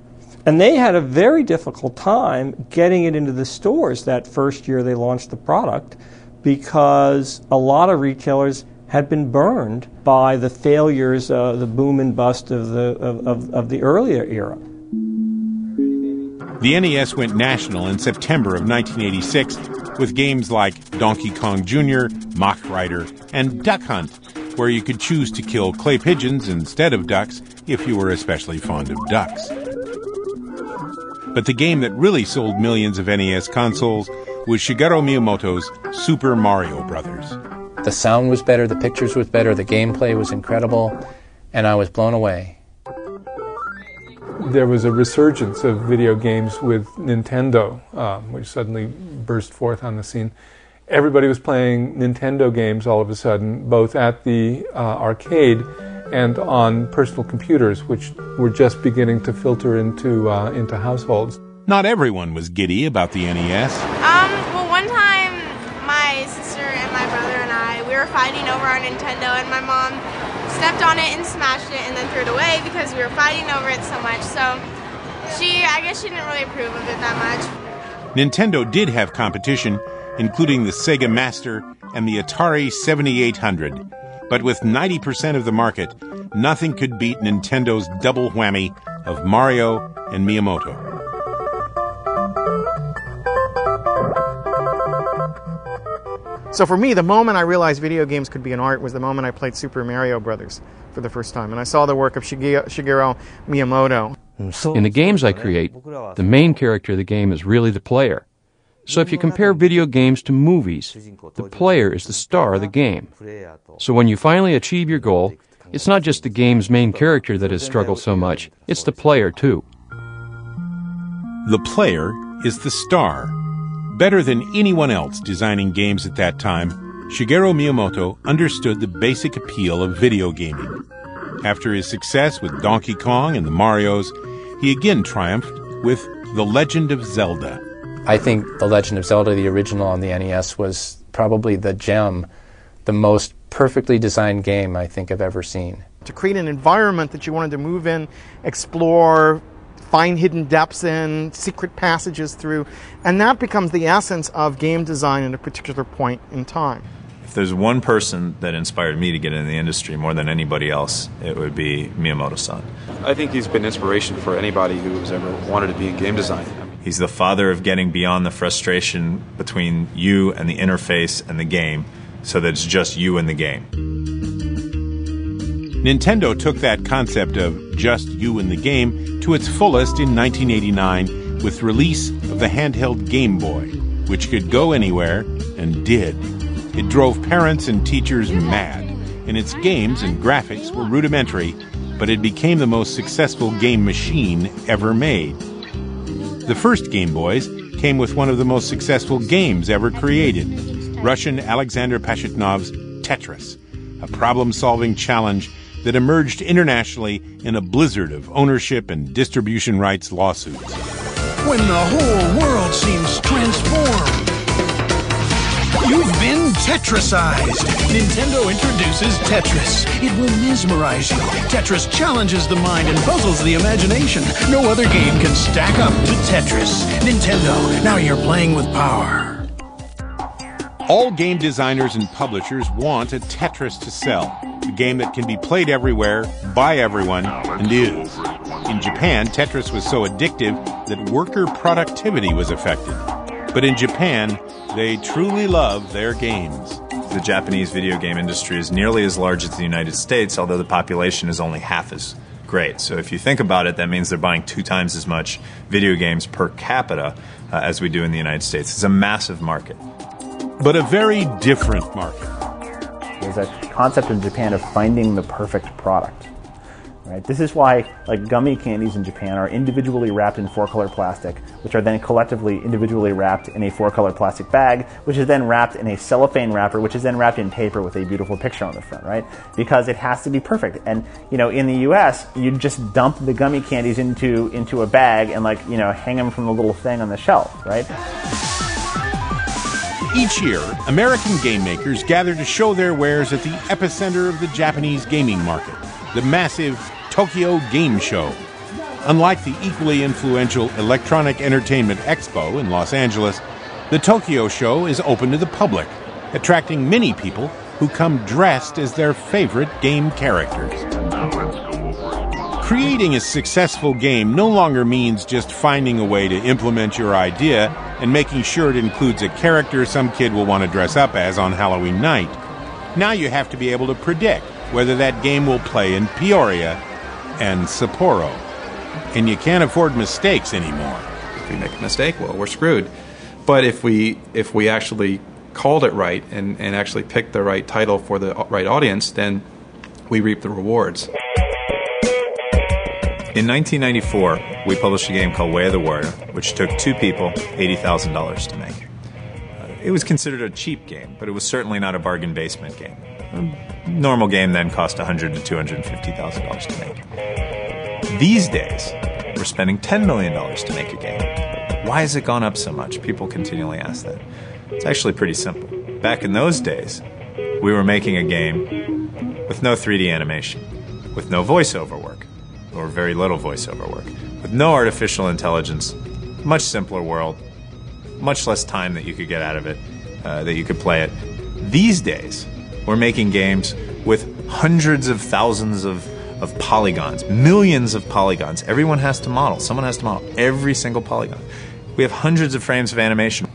And they had a very difficult time getting it into the stores that first year they launched the product because a lot of retailers had been burned by the failures, the boom and bust of the earlier era. The NES went national in September of 1986 with games like Donkey Kong Jr., Mach Rider, and Duck Hunt, where you could choose to kill clay pigeons instead of ducks if you were especially fond of ducks. But the game that really sold millions of NES consoles was Shigeru Miyamoto's Super Mario Brothers. The sound was better, the pictures was better, the gameplay was incredible, and I was blown away. There was a resurgence of video games with Nintendo, which suddenly burst forth on the scene. Everybody was playing Nintendo games all of a sudden, both at the arcade and on personal computers, which were just beginning to filter into households. Not everyone was giddy about the NES. Well, one time, my sister and my brother and we were fighting over our Nintendo, and my mom stepped on it and smashed it and then threw it away because we were fighting over it so much. So I guess she didn't really approve of it that much. Nintendo did have competition, including the Sega Master and the Atari 7800. But with 90% of the market, nothing could beat Nintendo's double whammy of Mario and Miyamoto. So for me, the moment I realized video games could be an art was the moment I played Super Mario Brothers for the first time. And I saw the work of Shigeru Miyamoto. In the games I create, the main character of the game is really the player. So if you compare video games to movies, the player is the star of the game. So when you finally achieve your goal, it's not just the game's main character that has struggled so much, it's the player too. The player is the star. Better than anyone else designing games at that time, Shigeru Miyamoto understood the basic appeal of video gaming. After his success with Donkey Kong and the Marios, he again triumphed with The Legend of Zelda. I think The Legend of Zelda, the original on the NES, was probably the gem, the most perfectly designed game I think I've ever seen. To create an environment that you wanted to move in, explore, find hidden depths in, secret passages through, and that becomes the essence of game design at a particular point in time. If there's one person that inspired me to get into the industry more than anybody else, it would be Miyamoto-san. I think he's been inspiration for anybody who's ever wanted to be in game design. He's the father of getting beyond the frustration between you and the interface and the game, so that it's just you and the game. Nintendo took that concept of just you and the game to its fullest in 1989 with release of the handheld Game Boy, which could go anywhere, and did. It drove parents and teachers mad, and its games and graphics were rudimentary, but it became the most successful game machine ever made. The first Game Boys came with one of the most successful games ever created, Russian Alexander Pashitnov's Tetris, a problem-solving challenge that emerged internationally in a blizzard of ownership and distribution rights lawsuits. When the whole world seems transformed, you've been Tetrisized. Nintendo introduces Tetris. It will mesmerize you. Tetris challenges the mind and puzzles the imagination. No other game can stack up to Tetris. Nintendo, now you're playing with power. All game designers and publishers want a Tetris to sell, a game that can be played everywhere, by everyone, and is. In Japan, Tetris was so addictive that worker productivity was affected. But in Japan, they truly love their games. The Japanese video game industry is nearly as large as the United States, although the population is only half as great. So if you think about it, that means they're buying 2 times as much video games per capita as we do in the United States. It's a massive market. But a very different market. There's a concept in Japan of finding the perfect product. Right? This is why gummy candies in Japan are individually wrapped in 4-color plastic, which are then collectively individually wrapped in a 4-color plastic bag, which is then wrapped in a cellophane wrapper, which is then wrapped in paper with a beautiful picture on the front, right? Because it has to be perfect. And in the U.S., you just dump the gummy candies into a bag and hang them from the little thing on the shelf, right? Each year, American game makers gather to show their wares at the epicenter of the Japanese gaming market, the massive Tokyo Game Show. Unlike the equally influential Electronic Entertainment Expo in Los Angeles, the Tokyo Show is open to the public, attracting many people who come dressed as their favorite game characters. Creating a successful game no longer means just finding a way to implement your idea and making sure it includes a character some kid will want to dress up as on Halloween night. Now you have to be able to predict whether that game will play in Peoria and Sapporo. And you can't afford mistakes anymore. If we make a mistake, well, we're screwed. But if we actually called it right and actually picked the right title for the right audience, then we reap the rewards. In 1994, we published a game called Way of the Warrior, which took 2 people $80,000 to make. It was considered a cheap game, but it was certainly not a bargain basement game. A normal game then cost $100,000 to $250,000 to make. These days, we're spending $10 million to make a game. Why has it gone up so much? People continually ask that. It's actually pretty simple. Back in those days, we were making a game with no 3D animation, with no voiceover work, or very little voiceover work, with no artificial intelligence, much simpler world, much less time that you could get out of it, that you could play it. These days, we're making games with hundreds of thousands of polygons, millions of polygons. Everyone has to model. Someone has to model every single polygon. We have hundreds of frames of animation.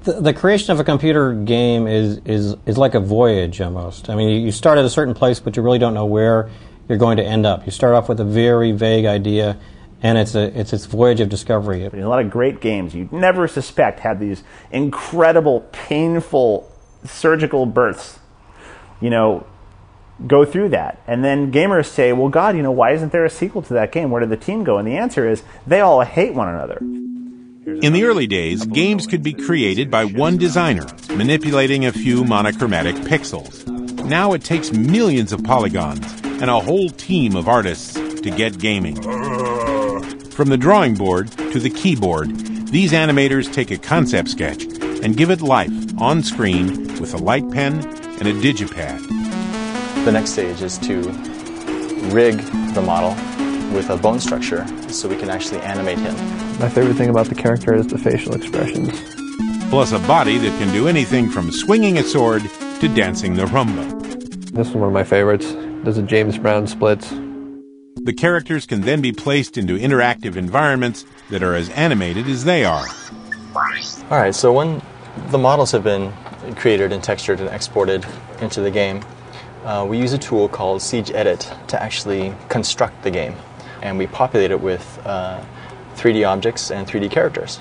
The creation of a computer game is like a voyage almost. I mean, you start at a certain place, but you really don't know where you're going to end up. You start off with a very vague idea, And it's its voyage of discovery. A lot of great games you'd never suspect have these incredible, painful, surgical births, go through that. And then gamers say, well, God, why isn't there a sequel to that game? Where did the team go? And the answer is, they all hate one another. In the early days, games could be created by one designer, manipulating a few monochromatic pixels. Now it takes millions of polygons and a whole team of artists to get gaming. From the drawing board to the keyboard, these animators take a concept sketch and give it life on screen with a light pen and a digipad. The next stage is to rig the model with a bone structure so we can actually animate him. My favorite thing about the character is the facial expressions. Plus a body that can do anything from swinging a sword to dancing the rumba. This is one of my favorites. Does a James Brown splits. The characters can then be placed into interactive environments that are as animated as they are. All right, so when the models have been created and textured and exported into the game, we use a tool called Siege Edit to actually construct the game. And we populate it with 3D objects and 3D characters.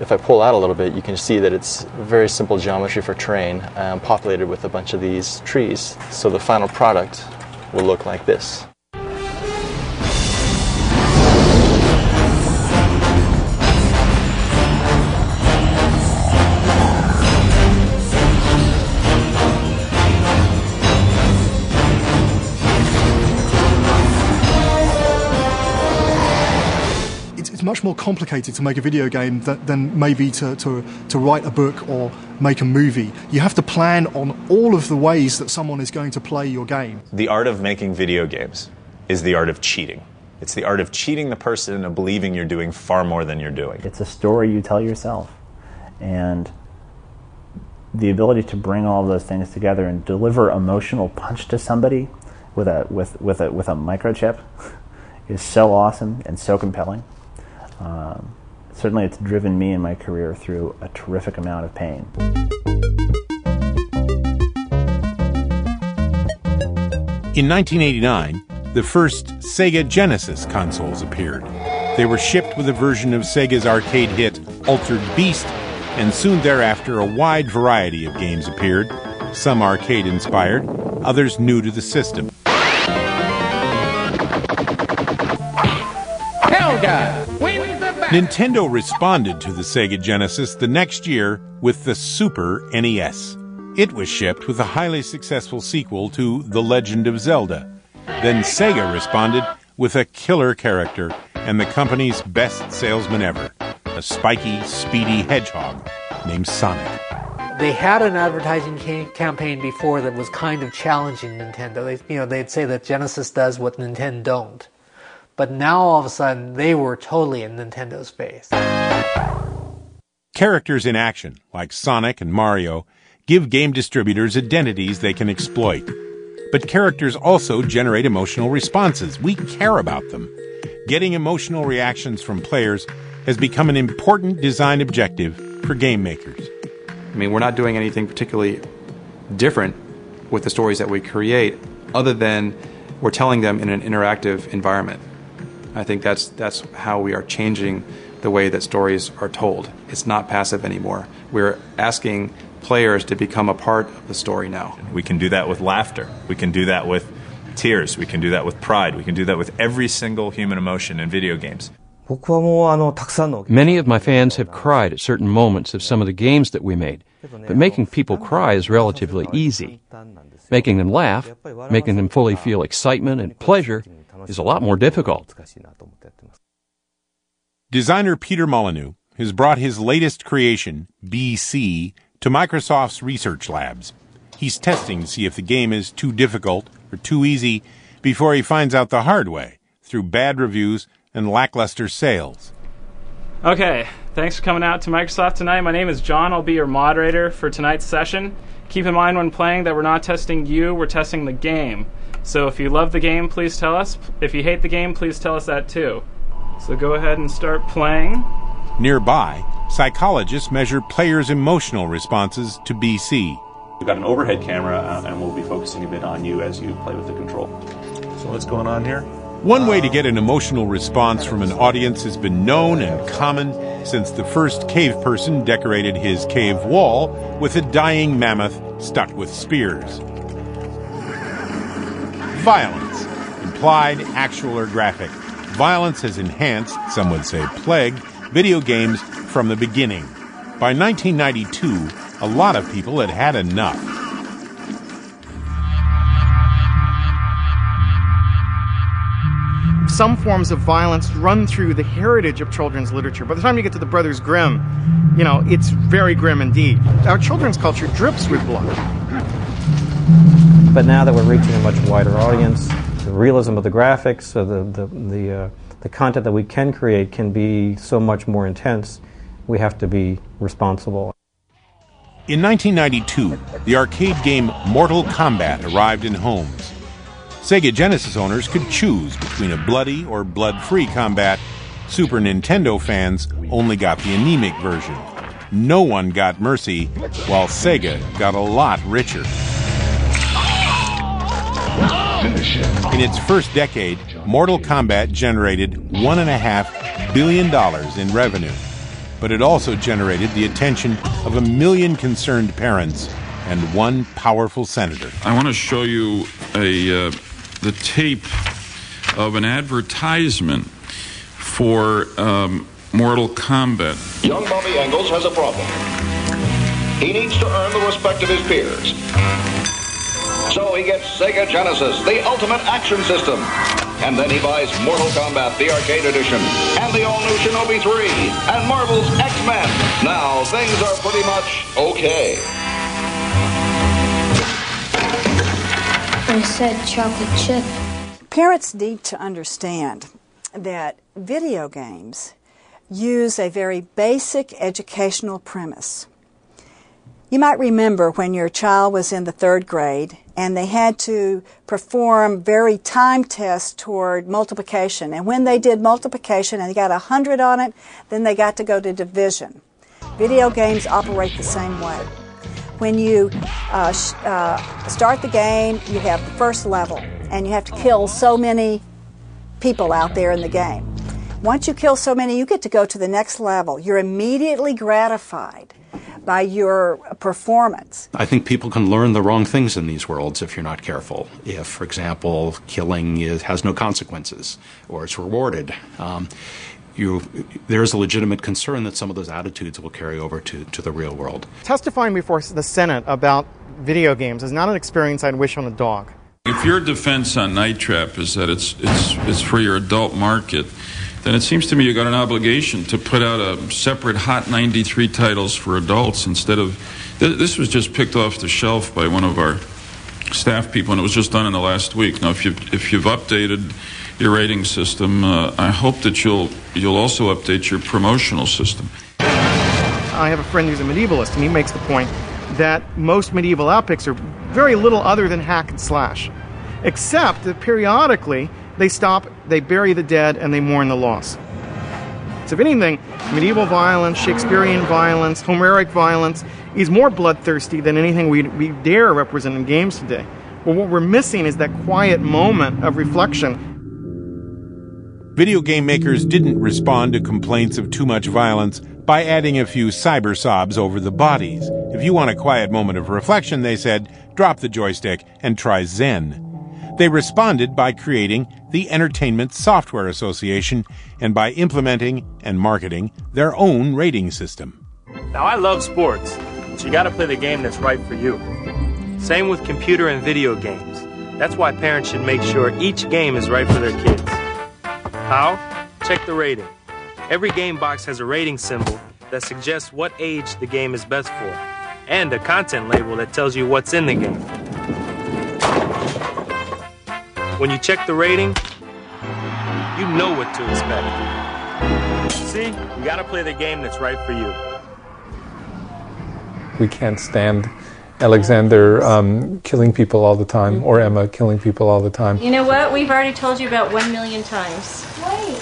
If I pull out a little bit, you can see that it's very simple geometry for terrain, populated with a bunch of these trees. So the final product will look like this. Much more complicated to make a video game than maybe to write a book or make a movie. You have to plan on all of the ways that someone is going to play your game. The art of making video games is the art of cheating. It's the art of cheating the person into believing you're doing far more than you're doing. It's a story you tell yourself. And the ability to bring all those things together and deliver emotional punch to somebody with a microchip is so awesome and so compelling. Certainly it's driven me in my career through a terrific amount of pain. In 1989, the first Sega Genesis consoles appeared. They were shipped with a version of Sega's arcade hit Altered Beast, and soon thereafter a wide variety of games appeared, some arcade-inspired, others new to the system. Helga! Nintendo responded to the Sega Genesis the next year with the Super NES. It was shipped with a highly successful sequel to The Legend of Zelda. Then Sega responded with a killer character and the company's best salesman ever, a spiky, speedy hedgehog named Sonic. They had an advertising campaign before that was kind of challenging Nintendo. They'd say that Genesis does what Nintendo don't. But now, all of a sudden, they were totally in Nintendo's face. Characters in action, like Sonic and Mario, give game distributors identities they can exploit. But characters also generate emotional responses. We care about them. Getting emotional reactions from players has become an important design objective for game makers. I mean, we're not doing anything particularly different with the stories that we create, other than we're telling them in an interactive environment. I think that's how we are changing the way that stories are told. It's not passive anymore. We're asking players to become a part of the story now. We can do that with laughter. We can do that with tears. We can do that with pride. We can do that with every single human emotion in video games. Many of my fans have cried at certain moments of some of the games that we made, but making people cry is relatively easy. Making them laugh, making them fully feel excitement and pleasure is a lot more difficult. Designer Peter Molyneux has brought his latest creation, BC, to Microsoft's research labs. He's testing to see if the game is too difficult or too easy before he finds out the hard way through bad reviews and lackluster sales. Okay, thanks for coming out to Microsoft tonight. My name is John. I'll be your moderator for tonight's session. Keep in mind when playing that we're not testing you, we're testing the game. So if you love the game, please tell us. If you hate the game, please tell us that too. So go ahead and start playing. Nearby, psychologists measure players' emotional responses to BC. We've got an overhead camera, and we'll be focusing a bit on you as you play with the control. So what's going on here? One way to get an emotional response from an audience has been known and common since the first cave person decorated his cave wall with a dying mammoth stuck with spears. Violence, implied, actual, or graphic. Violence has enhanced, some would say plagued, video games from the beginning. By 1992, a lot of people had had enough. Some forms of violence run through the heritage of children's literature. By the time you get to the Brothers Grimm, it's very grim indeed. Our children's culture drips with blood. But now that we're reaching a much wider audience, the realism of the graphics, the content that we can create can be so much more intense. We have to be responsible. In 1992, the arcade game Mortal Kombat arrived in homes. Sega Genesis owners could choose between a bloody or blood-free combat. Super Nintendo fans only got the anemic version. No one got mercy, while Sega got a lot richer. In its first decade, Mortal Kombat generated $1.5 billion in revenue. But it also generated the attention of 1 million concerned parents and one powerful senator. I want to show you the tape of an advertisement for Mortal Kombat. Young Bobby Engels has a problem. He needs to earn the respect of his peers. So he gets Sega Genesis, the ultimate action system. And then he buys Mortal Kombat, the arcade edition, and the all-new Shinobi 3, and Marvel's X-Men. Now, things are pretty much okay. I said chocolate chip. Parents need to understand that video games use a very basic educational premise. You might remember when your child was in the 3rd grade and they had to perform very timed tests toward multiplication. And when they did multiplication and they got 100 on it, then they got to go to division. Video games operate the same way. When you start the game, you have the first level, and you have to kill so many people out there in the game. Once you kill so many, you get to go to the next level. You're immediately gratified by your performance. I think people can learn the wrong things in these worlds if you're not careful. If, for example, killing has no consequences or it's rewarded, there is a legitimate concern that some of those attitudes will carry over to the real world. Testifying before the Senate about video games is not an experience I'd wish on a dog. If your defense on Night Trap is that it's for your adult market, then it seems to me you got an obligation to put out a separate Hot 93 titles for adults instead of... This was just picked off the shelf by one of our staff people, and it was just done in the last week. Now, if you've updated your rating system, I hope that you'll also update your promotional system. I have a friend who's a medievalist, and he makes the point that most medieval epics are very little other than hack and slash, except that periodically they stop, they bury the dead, and they mourn the loss. So if anything, medieval violence, Shakespearean violence, Homeric violence is more bloodthirsty than anything we dare represent in games today. Well, what we're missing is that quiet moment of reflection. Video game makers didn't respond to complaints of too much violence by adding a few cyber sobs over the bodies. If you want a quiet moment of reflection, they said, drop the joystick and try Zen. They responded by creating the Entertainment Software Association and by implementing and marketing their own rating system. Now, I love sports, but you gotta play the game that's right for you. Same with computer and video games. That's why parents should make sure each game is right for their kids. How? Check the rating. Every game box has a rating symbol that suggests what age the game is best for, and a content label that tells you what's in the game. When you check the rating, you know what to expect. See, you gotta play the game that's right for you. We can't stand Alexander killing people all the time, or Emma killing people all the time. You know what? We've already told you about 1 million times. Wait.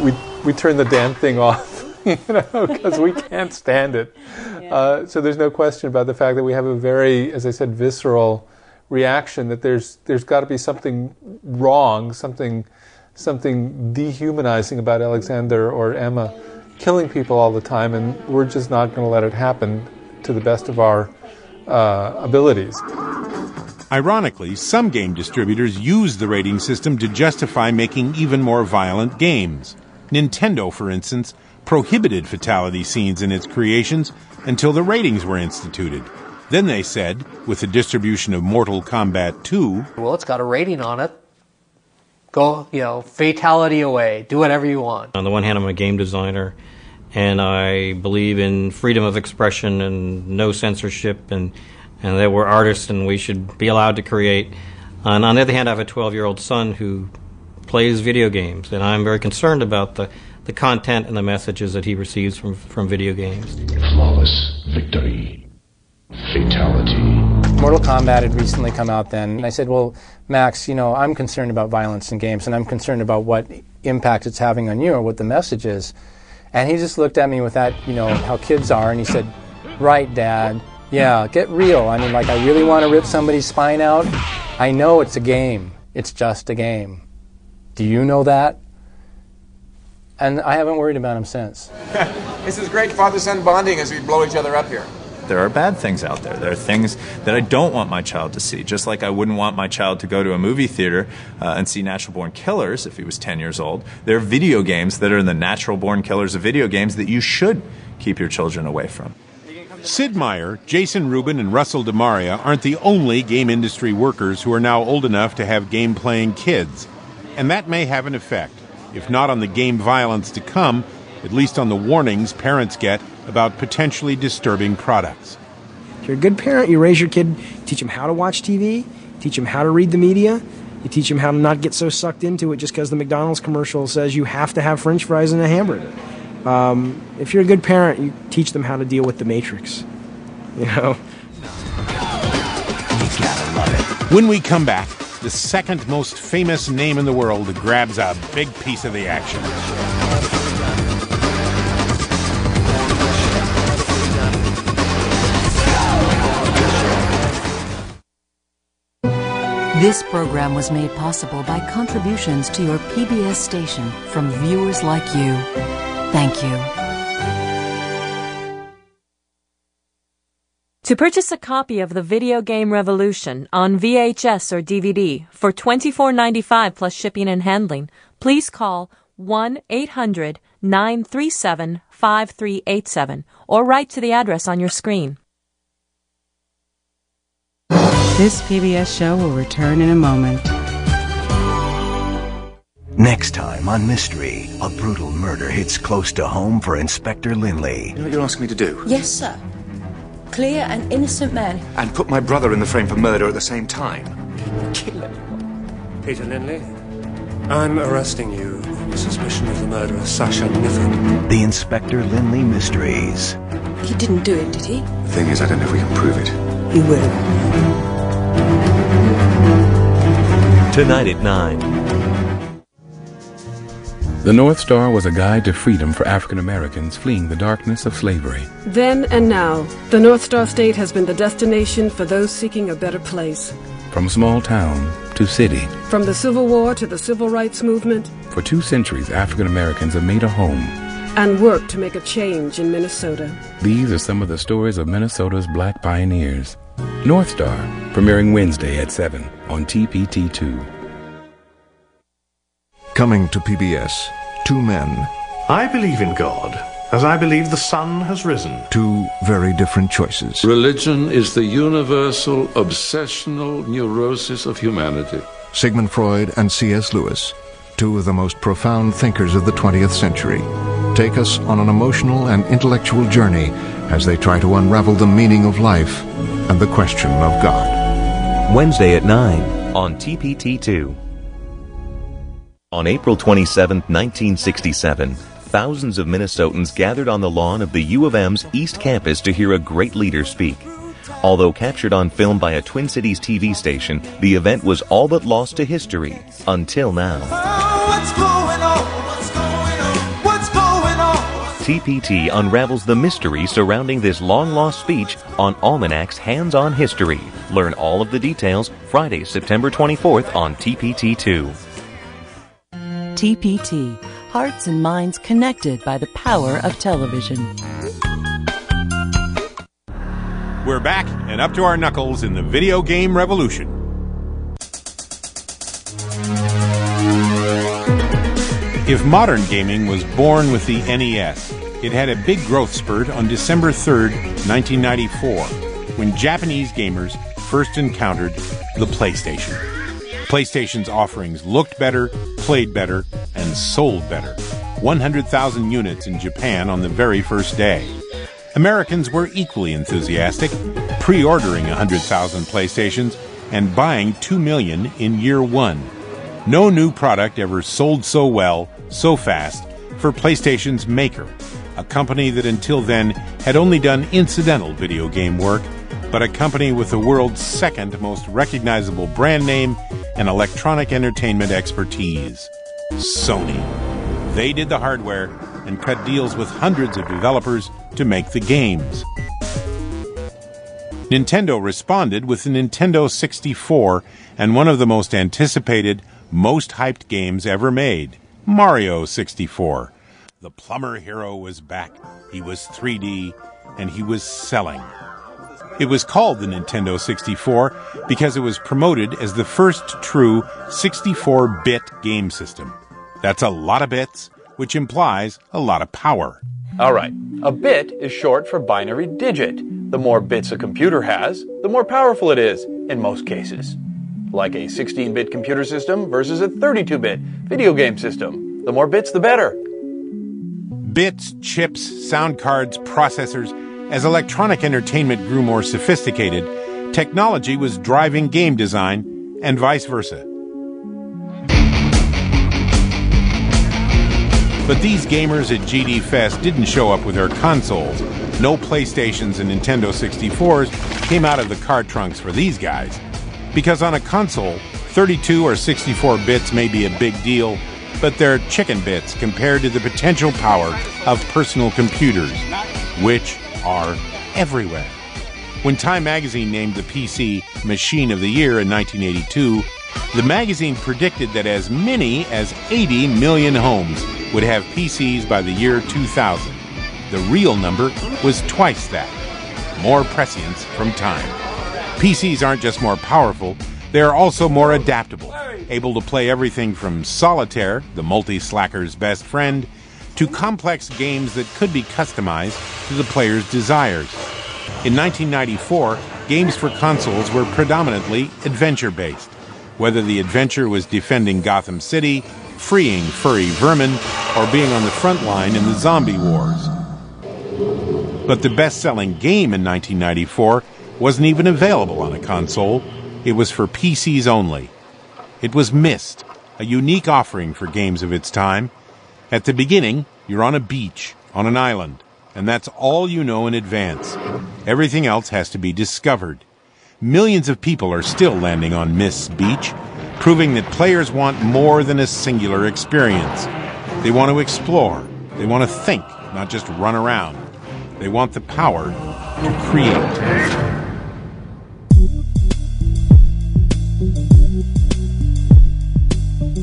1? We turn the damn thing off, because we can't stand it. Yeah. So there's no question about the fact that we have a very, as I said, visceral reaction that there's got to be something wrong, something dehumanizing about Alexander or Emma killing people all the time, and we're just not going to let it happen to the best of our abilities. Ironically, some game distributors use the rating system to justify making even more violent games. Nintendo, for instance, prohibited fatality scenes in its creations until the ratings were instituted. Then they said, with the distribution of Mortal Kombat 2... Well, it's got a rating on it. Go, fatality away. Do whatever you want. On the one hand, I'm a game designer, and I believe in freedom of expression and no censorship, and that we're artists and we should be allowed to create. And on the other hand, I have a 12-year-old son who plays video games, and I'm very concerned about the content and the messages that he receives from video games. Flawless victory. Fatality. Mortal Kombat had recently come out then, and I said, well, Max, I'm concerned about violence in games, and I'm concerned about what impact it's having on you or what the message is. And he just looked at me with that, how kids are, and he said, right, Dad, yeah, get real. I really want to rip somebody's spine out. I know it's a game. It's just a game. Do you know that? And I haven't worried about him since. This is great father-son bonding as we blow each other up here. There are bad things out there. There are things that I don't want my child to see, just like I wouldn't want my child to go to a movie theater and see Natural Born Killers if he was 10 years old. There are video games that are the natural born killers of video games that you should keep your children away from. Sid Meier, Jason Rubin, and Russell DeMaria aren't the only game industry workers who are now old enough to have game-playing kids. And that may have an effect, if not on the game violence to come, at least on the warnings parents get about potentially disturbing products. If you're a good parent, you raise your kid, teach him how to watch TV, teach him how to read the media, you teach him how to not get so sucked into it just because the McDonald's commercial says you have to have French fries and a hamburger. If you're a good parent, you teach them how to deal with the Matrix. When we come back, the second most famous name in the world grabs a big piece of the action. This program was made possible by contributions to your PBS station from viewers like you. Thank you. To purchase a copy of The Video Game Revolution on VHS or DVD for $24.95 plus shipping and handling, please call 1-800-937-5387 or write to the address on your screen. This PBS show will return in a moment. Next time on Mystery, a brutal murder hits close to home for Inspector Lindley. You know what you're asking me to do? Yes, sir. Clear an innocent man. And put my brother in the frame for murder at the same time. Kill him. Peter Lindley, I'm arresting you on suspicion of the murder of Sasha Niven. The Inspector Lindley Mysteries. He didn't do it, did he? The thing is, I don't know if we can prove it. He will. Tonight at 9. The North Star was a guide to freedom for African Americans fleeing the darkness of slavery. Then and now, the North Star State has been the destination for those seeking a better place. From small town to city. From the Civil War to the Civil Rights Movement. For 2 centuries, African Americans have made a home. And worked to make a change in Minnesota. These are some of the stories of Minnesota's black pioneers. North Star, premiering Wednesday at 7 on TPT2. Coming to PBS, 2 men. I believe in God, as I believe the sun has risen. 2 very different choices. Religion is the universal, obsessional neurosis of humanity. Sigmund Freud and C.S. Lewis, 2 of the most profound thinkers of the 20th century, take us on an emotional and intellectual journey as they try to unravel the meaning of life and the question of God. Wednesday at 9 on TPT2. On April 27, 1967, thousands of Minnesotans gathered on the lawn of the U of M's East Campus to hear a great leader speak. Although captured on film by a Twin Cities TV station, the event was all but lost to history, until now. What's going on? What's going on? What's going on? TPT unravels the mystery surrounding this long-lost speech on Almanac's Hands-On History. Learn all of the details Friday, September 24th on TPT2. TPT. Hearts and minds connected by the power of television. We're back and up to our knuckles in the video game revolution. If modern gaming was born with the NES, it had a big growth spurt on December 3rd, 1994, when Japanese gamers first encountered the PlayStation. PlayStation's offerings looked better, played better, and sold better. 100,000 units in Japan on the very first day. Americans were equally enthusiastic, pre-ordering 100,000 PlayStations and buying 2 million in year one. No new product ever sold so well, so fast, for PlayStation's maker, a company that until then had only done incidental video game work, but a company with the world's second most recognizable brand name and electronic entertainment expertise, Sony. They did the hardware and cut deals with hundreds of developers to make the games. Nintendo responded with the Nintendo 64 and one of the most anticipated, most hyped games ever made, Mario 64. The plumber hero was back. He was 3D, and he was selling. It was called the Nintendo 64 because it was promoted as the first true 64-bit game system. That's a lot of bits, which implies a lot of power. All right, a bit is short for binary digit. The more bits a computer has, the more powerful it is, in most cases. Like a 16-bit computer system versus a 32-bit video game system. The more bits, the better. Bits, chips, sound cards, processors. As electronic entertainment grew more sophisticated, technology was driving game design, and vice versa. But these gamers at GD Fest didn't show up with their consoles. No PlayStations and Nintendo 64s came out of the car trunks for these guys. Because on a console, 32 or 64 bits may be a big deal, but they're chicken bits compared to the potential power of personal computers, which are everywhere. When Time magazine named the PC Machine of the Year in 1982, the magazine predicted that as many as 80 million homes would have PCs by the year 2000. The real number was twice that. More prescience from Time. PCs aren't just more powerful, they are also more adaptable, able to play everything from solitaire, the multi-slacker's best friend, to complex games that could be customized to the player's desires. In 1994, games for consoles were predominantly adventure-based, whether the adventure was defending Gotham City, freeing furry vermin, or being on the front line in the zombie wars. But the best-selling game in 1994 wasn't even available on a console. It was for PCs only. It was Myst, a unique offering for games of its time. At the beginning, you're on a beach, on an island, and that's all you know in advance. Everything else has to be discovered. Millions of people are still landing on Myst's beach, proving that players want more than a singular experience. They want to explore. They want to think, not just run around. They want the power to create.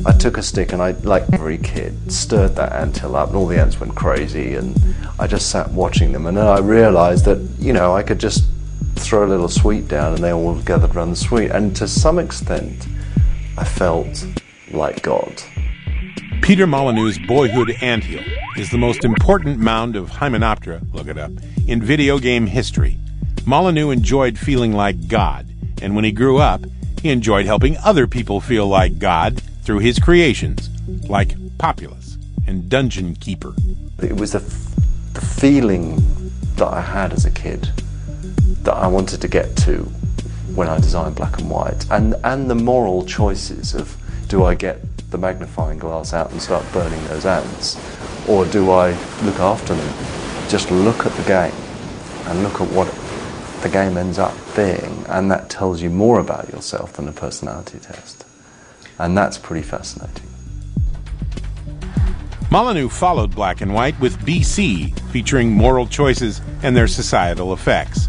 I took a stick and I, like every kid, stirred that anthill up and all the ants went crazy and I just sat watching them, and then I realised that, you know, I could just throw a little sweet down and they all gathered around the sweet, and to some extent I felt like God. Peter Molyneux's boyhood anthill is the most important mound of Hymenoptera, look it up, in video game history. Molyneux enjoyed feeling like God, and when he grew up, he enjoyed helping other people feel like God through his creations, like Populous and Dungeon Keeper. It was the feeling that I had as a kid that I wanted to get to when I designed Black and White, and the moral choices of, do I get the magnifying glass out and start burning those ants, or do I look after them? Just look at the game and look at what the game ends up being, and that tells you more about yourself than a personality test. And that's pretty fascinating. Molyneux followed Black and White with BC, featuring moral choices and their societal effects.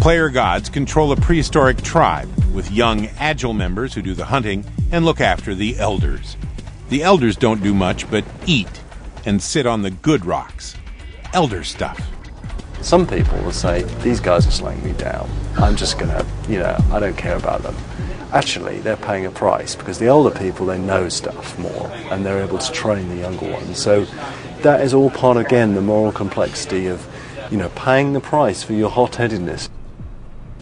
Player gods control a prehistoric tribe, with young, agile members who do the hunting and look after the elders. The elders don't do much but eat and sit on the good rocks. Elder stuff. Some people will say, these guys are slowing me down. I'm just going to, I don't care about them. Actually, they're paying a price because the older people, they know stuff more and they're able to train the younger ones. So that is all part, again, the moral complexity of, paying the price for your hot-headedness.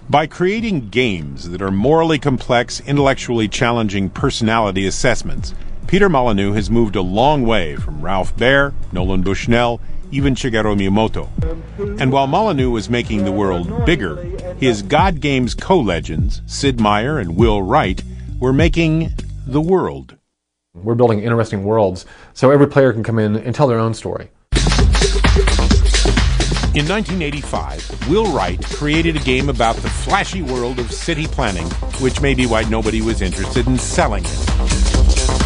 By creating games that are morally complex, intellectually challenging personality assessments, Peter Molyneux has moved a long way from Ralph Baer, Nolan Bushnell, even Shigeru Miyamoto. And while Molyneux was making the world bigger, his God Games co-legends, Sid Meier and Will Wright, were making the world. We're building interesting worlds so every player can come in and tell their own story. In 1985, Will Wright created a game about the flashy world of city planning, which may be why nobody was interested in selling it.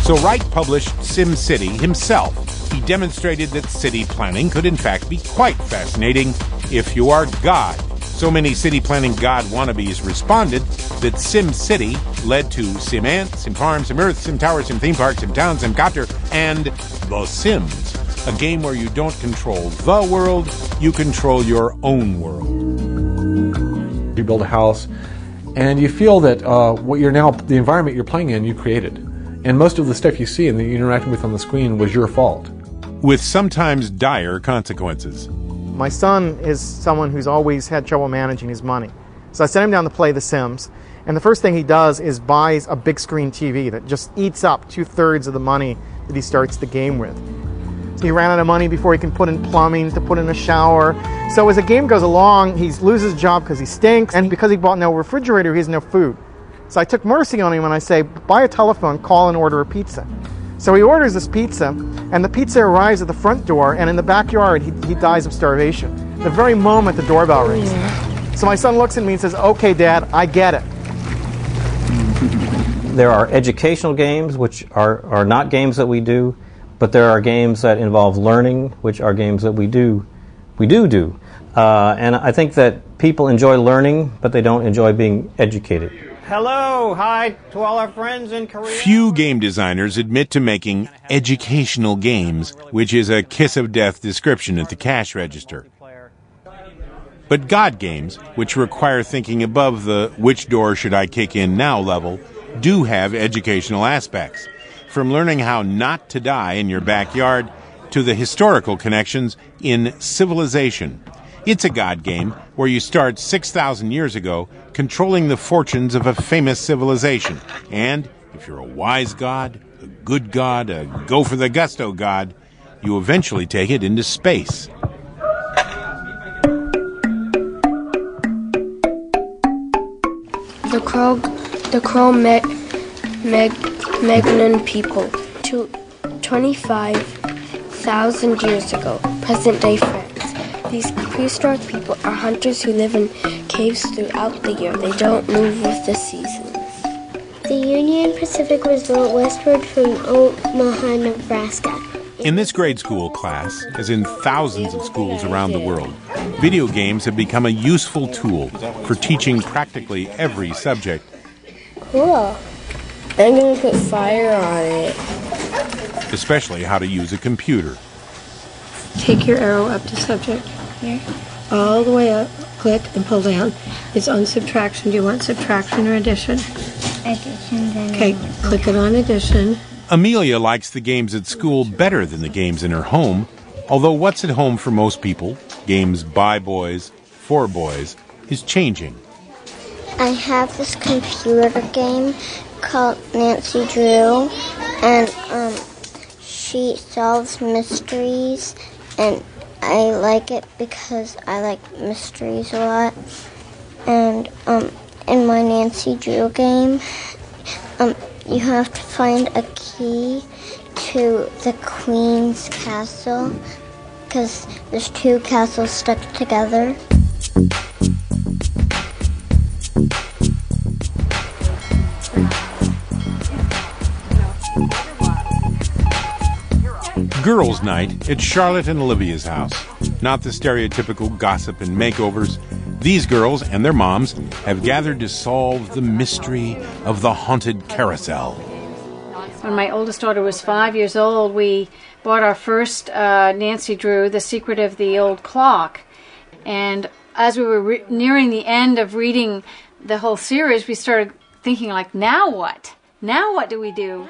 So Wright published SimCity himself. He demonstrated that city planning could in fact be quite fascinating if you are God. So many city planning God wannabes responded that SimCity led to SimAnt, SimFarm, SimEarth, SimTower, SimTheme Park, SimTown, SimCopter, and The Sims. A game where you don't control the world, you control your own world. You build a house, and you feel that the environment you're playing in, you created. And most of the stuff you see and that you're interacting with on the screen was your fault. With sometimes dire consequences. My son is someone who's always had trouble managing his money. So I sent him down to play The Sims, and the first thing he does is buys a big screen TV that just eats up 2/3 of the money that he starts the game with. He ran out of money before he can put in plumbing, to put in a shower. So as the game goes along, he loses his job because he stinks, and because he bought no refrigerator, he has no food. So I took mercy on him and I say, buy a telephone, call and order a pizza. So he orders this pizza, and the pizza arrives at the front door, and in the backyard, he dies of starvation. The very moment the doorbell rings. So my son looks at me and says, okay, Dad, I get it. There are educational games, which are not games that we do, but there are games that involve learning, which are games that we do. And I think that people enjoy learning, but they don't enjoy being educated. Hello, hi to all our friends in Korea. Few game designers admit to making educational games, which is a kiss of death description at the cash register. But God games, which require thinking above the which door should I kick in now level, do have educational aspects. From learning how not to die in your backyard to the historical connections in Civilization. It's a God game where you start 6,000 years ago controlling the fortunes of a famous civilization. And if you're a wise God, a good God, a go-for-the-gusto God, you eventually take it into space. The Cro-Magnon people, 25,000 years ago, present-day France. These prehistoric people are hunters who live in caves throughout the year. They don't move with the seasons. The Union Pacific was built westward from Omaha, Nebraska. In this grade school class, as in thousands of schools around the world, video games have become a useful tool for teaching practically every subject. Cool. I'm going to put fire on it. Especially how to use a computer. Take your arrow up to subject. Here. All the way up, click and pull down. It's on subtraction. Do you want subtraction or addition? Addition, then. Okay, click it on addition. Amelia likes the games at school better than the games in her home, although what's at home for most people, games by boys, for boys, is changing. I have this computer game called Nancy Drew, and she solves mysteries, and I like it because I like mysteries a lot. And in my Nancy Drew game, you have to find a key to the Queen's castle, because there's two castles stuck together. girls' night at Charlotte and Olivia's house. Not the stereotypical gossip and makeovers. These girls and their moms have gathered to solve the mystery of the haunted carousel. When my oldest daughter was 5 years old, we bought our first Nancy Drew, The Secret of the Old Clock. And as we were nearing the end of reading the whole series, we started thinking, like, now what? Now what do we do?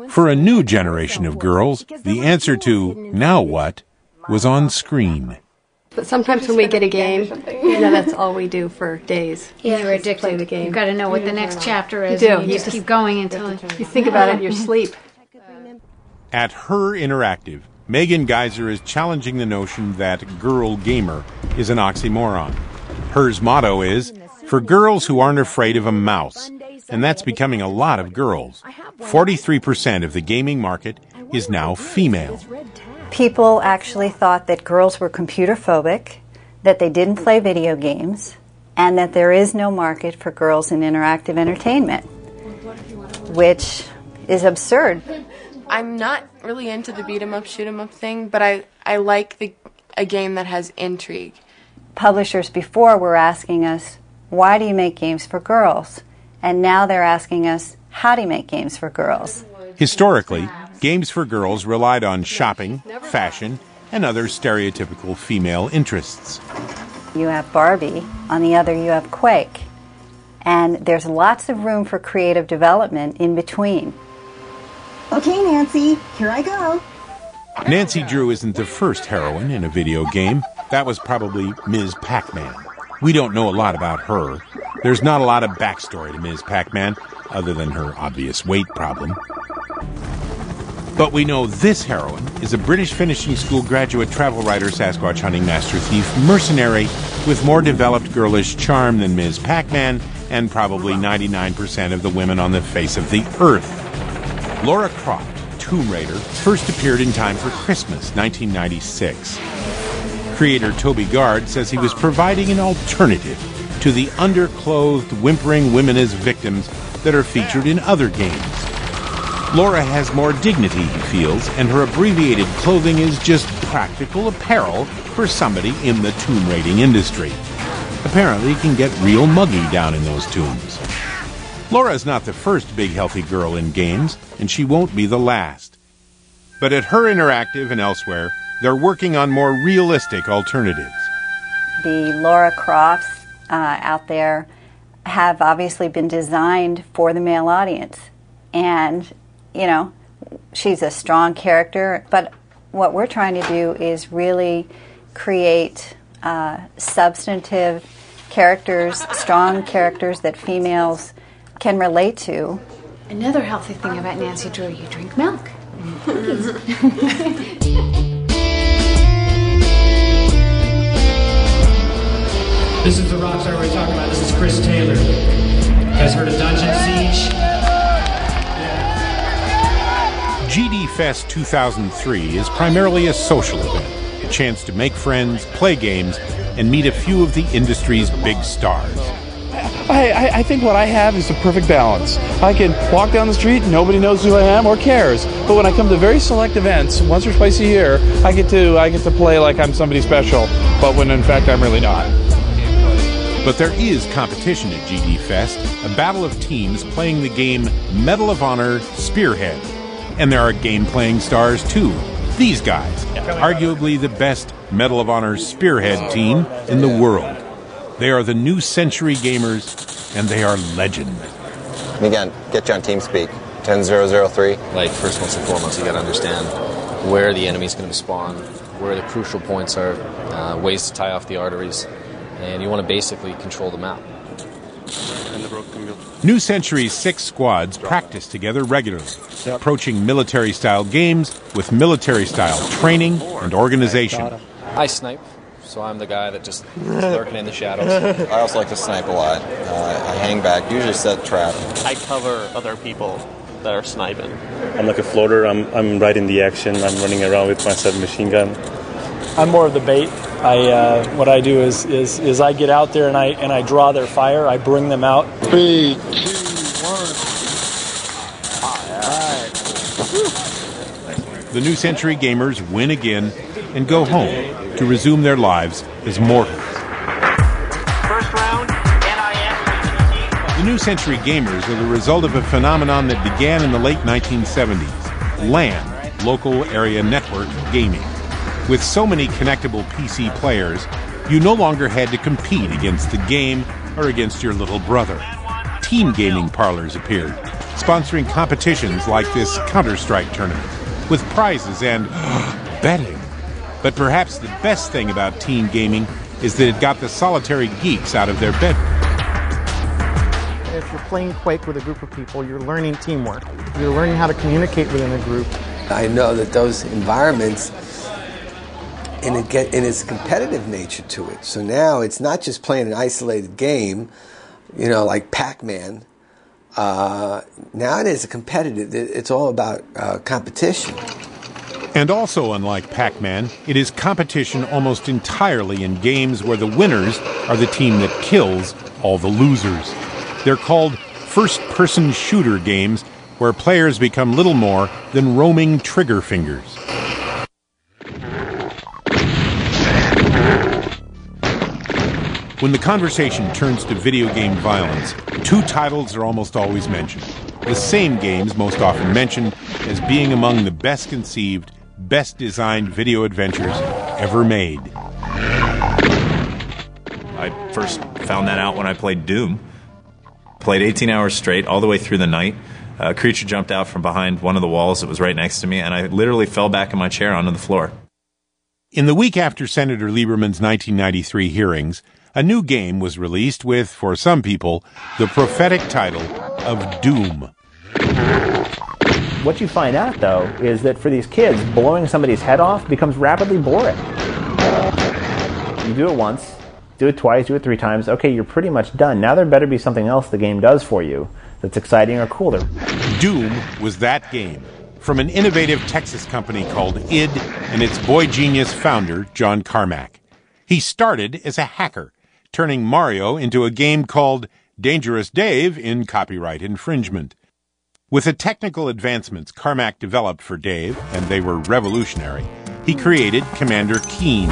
For a new generation of girls, the answer to now what was on screen. But sometimes when we get a game, that's all we do for days. Yeah, you're addicted. Play the game. You've got to know what the next chapter is. You do. You just keep going until you think about it in your sleep. At Her Interactive, Megan Geyser is challenging the notion that girl gamer is an oxymoron. Her's motto is, for girls who aren't afraid of a mouse. And that's becoming a lot of girls. 43% of the gaming market is now female. People actually thought that girls were computer phobic, that they didn't play video games, and that there is no market for girls in interactive entertainment, which is absurd. I'm not really into the beat-em-up, shoot-em-up thing, but I like a game that has intrigue. Publishers before were asking us, why do you make games for girls? And now they're asking us, how do you make games for girls? Historically, games for girls relied on shopping, fashion, and other stereotypical female interests. You have Barbie, on the other you have Quake. And there's lots of room for creative development in between. Okay, Nancy, here I go. Nancy Drew isn't the first heroine in a video game. That was probably Ms. Pac-Man. We don't know a lot about her. There's not a lot of backstory to Ms. Pac-Man, other than her obvious weight problem. But we know this heroine is a British finishing school graduate travel writer, Sasquatch hunting master thief, mercenary with more developed girlish charm than Ms. Pac-Man and probably 99% of the women on the face of the earth. Lara Croft, Tomb Raider, first appeared in time for Christmas, 1996. Creator Toby Gard says he was providing an alternative to the underclothed, whimpering women as victims that are featured in other games. Lara has more dignity, he feels, and her abbreviated clothing is just practical apparel for somebody in the tomb raiding industry. Apparently, it can get real muggy down in those tombs. Laura's not the first big healthy girl in games, and she won't be the last. But at Her Interactive and elsewhere, they're working on more realistic alternatives. The Lara Crofts out there have obviously been designed for the male audience. And, you know, she's a strong character. But what we're trying to do is really create substantive characters, strong characters that females can relate to. Another healthy thing about Nancy Drew, you drink milk. This is the rock star we're talking about. This is Chris Taylor. You guys heard of Dungeon Siege? GD Fest 2003 is primarily a social event, a chance to make friends, play games, and meet a few of the industry's big stars. I think what I have is the perfect balance. I can walk down the street, nobody knows who I am or cares. But when I come to very select events, once or twice a year, I get to play like I'm somebody special, but when in fact I'm really not. But there is competition at GD Fest, a battle of teams playing the game Medal of Honor Spearhead. And there are game-playing stars too. These guys, arguably the best Medal of Honor Spearhead team in the world. They are the New Century Gamers, and they are legend. Again, get you on TeamSpeak, 10003. Like, first and foremost, you got to understand where the enemy's going to spawn, where the crucial points are, ways to tie off the arteries, and you want to basically control the map. New Century's 6 squads practice together regularly, approaching military-style games with military-style training and organization. I snipe. So I'm the guy that just is lurking in the shadows. I also like to snipe a lot. I hang back, usually set trap. I cover other people that are sniping. I'm like a floater. I'm right in the action. I'm running around with my submachine gun. I'm more of the bait. What I do is I get out there and I draw their fire. I bring them out. 3, 2, 1. All right. the New Century Gamers win again and go home to resume their lives as mortals. First round, The New Century Gamers are the result of a phenomenon that began in the late 1970s, LAN, Local Area Network Gaming. With so many connectable PC players, you no longer had to compete against the game or against your little brother. Team gaming parlors appeared, sponsoring competitions like this Counter-Strike tournament, with prizes and betting. But perhaps the best thing about team gaming is that it got the solitary geeks out of their bedroom. If you're playing Quake with a group of people, you're learning teamwork. You're learning how to communicate within a group. I know that those environments, and its competitive nature to it. So now it's not just playing an isolated game, like Pac-Man. Now it is a competitive. It's all about competition. And also, unlike Pac-Man, it is competition almost entirely in games where the winners are the team that kills all the losers. They're called first-person shooter games, where players become little more than roaming trigger fingers. When the conversation turns to video game violence, two titles are almost always mentioned. The same games most often mentioned as being among the best conceived, best designed video adventures ever made. I first found that out when I played Doom. Played 18 hours straight, all the way through the night. A creature jumped out from behind one of the walls that was right next to me, and I literally fell back in my chair onto the floor. In the week after Senator Lieberman's 1993 hearings, a new game was released with, for some people, the prophetic title of Doom. What you find out, though, is that for these kids, blowing somebody's head off becomes rapidly boring. You do it once, do it twice, do it 3 times, okay, you're pretty much done. Now there better be something else the game does for you that's exciting or cooler. Doom was that game, from an innovative Texas company called id and its boy genius founder, John Carmack. He started as a hacker, turning Mario into a game called Dangerous Dave in copyright infringement. With the technical advancements Carmack developed for Dave, and they were revolutionary, he created Commander Keen.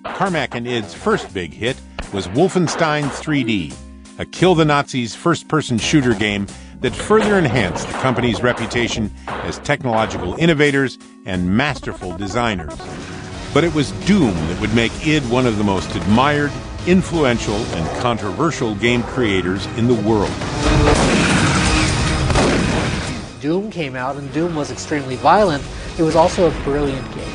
Carmack and id's first big hit was Wolfenstein 3D, a kill-the-Nazis first-person shooter game that further enhanced the company's reputation as technological innovators and masterful designers. But it was Doom that would make id one of the most admired, influential, and controversial game creators in the world. Doom came out, and Doom was extremely violent. It was also a brilliant game.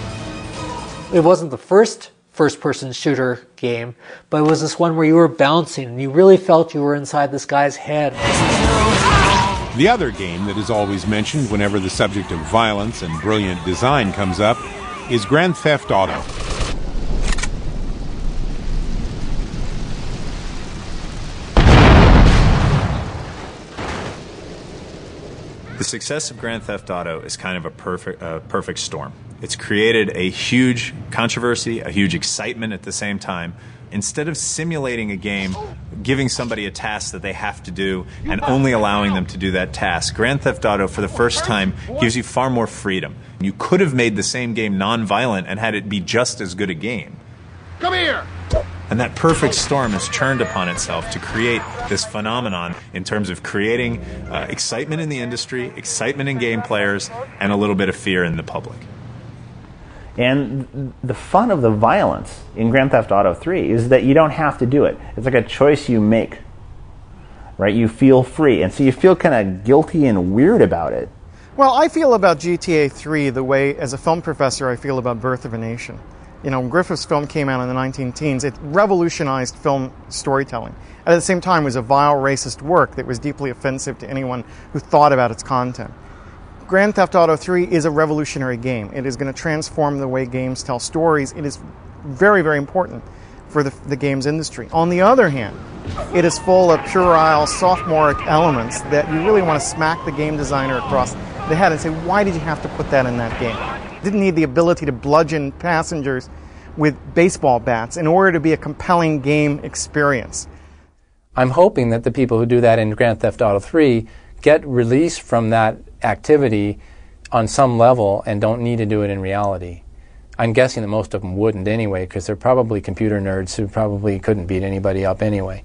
It wasn't the first-person shooter game, but it was this one where you were bouncing, and you really felt you were inside this guy's head. The other game that is always mentioned whenever the subject of violence and brilliant design comes up is Grand Theft Auto. The success of Grand Theft Auto is kind of a perfect storm. It's created a huge controversy, a huge excitement at the same time. Instead of simulating a game, giving somebody a task that they have to do, and only allowing them to do that task, Grand Theft Auto, for the first time, gives you far more freedom. You could have made the same game non-violent and had it be just as good a game. Come here! And that perfect storm has turned upon itself to create this phenomenon in terms of creating excitement in the industry, excitement in game players, and a little bit of fear in the public. And the fun of the violence in Grand Theft Auto 3 is that you don't have to do it. It's like a choice you make, right? You feel free, and so you feel kind of guilty and weird about it. Well, I feel about GTA 3 the way, as a film professor, I feel about Birth of a Nation. You know, when Griffith's film came out in the 19-teens, it revolutionized film storytelling. At the same time, it was a vile, racist work that was deeply offensive to anyone who thought about its content. Grand Theft Auto 3 is a revolutionary game. It is going to transform the way games tell stories. It is very, very important for the games industry. On the other hand, it is full of puerile, sophomoric elements that you really want to smack the game designer across the head and say, why did you have to put that in that game? Didn't need the ability to bludgeon passengers with baseball bats in order to be a compelling game experience. I'm hoping that the people who do that in Grand Theft Auto 3 get release from that activity on some level and don't need to do it in reality. I'm guessing that most of them wouldn't anyway, because they're probably computer nerds who probably couldn't beat anybody up anyway.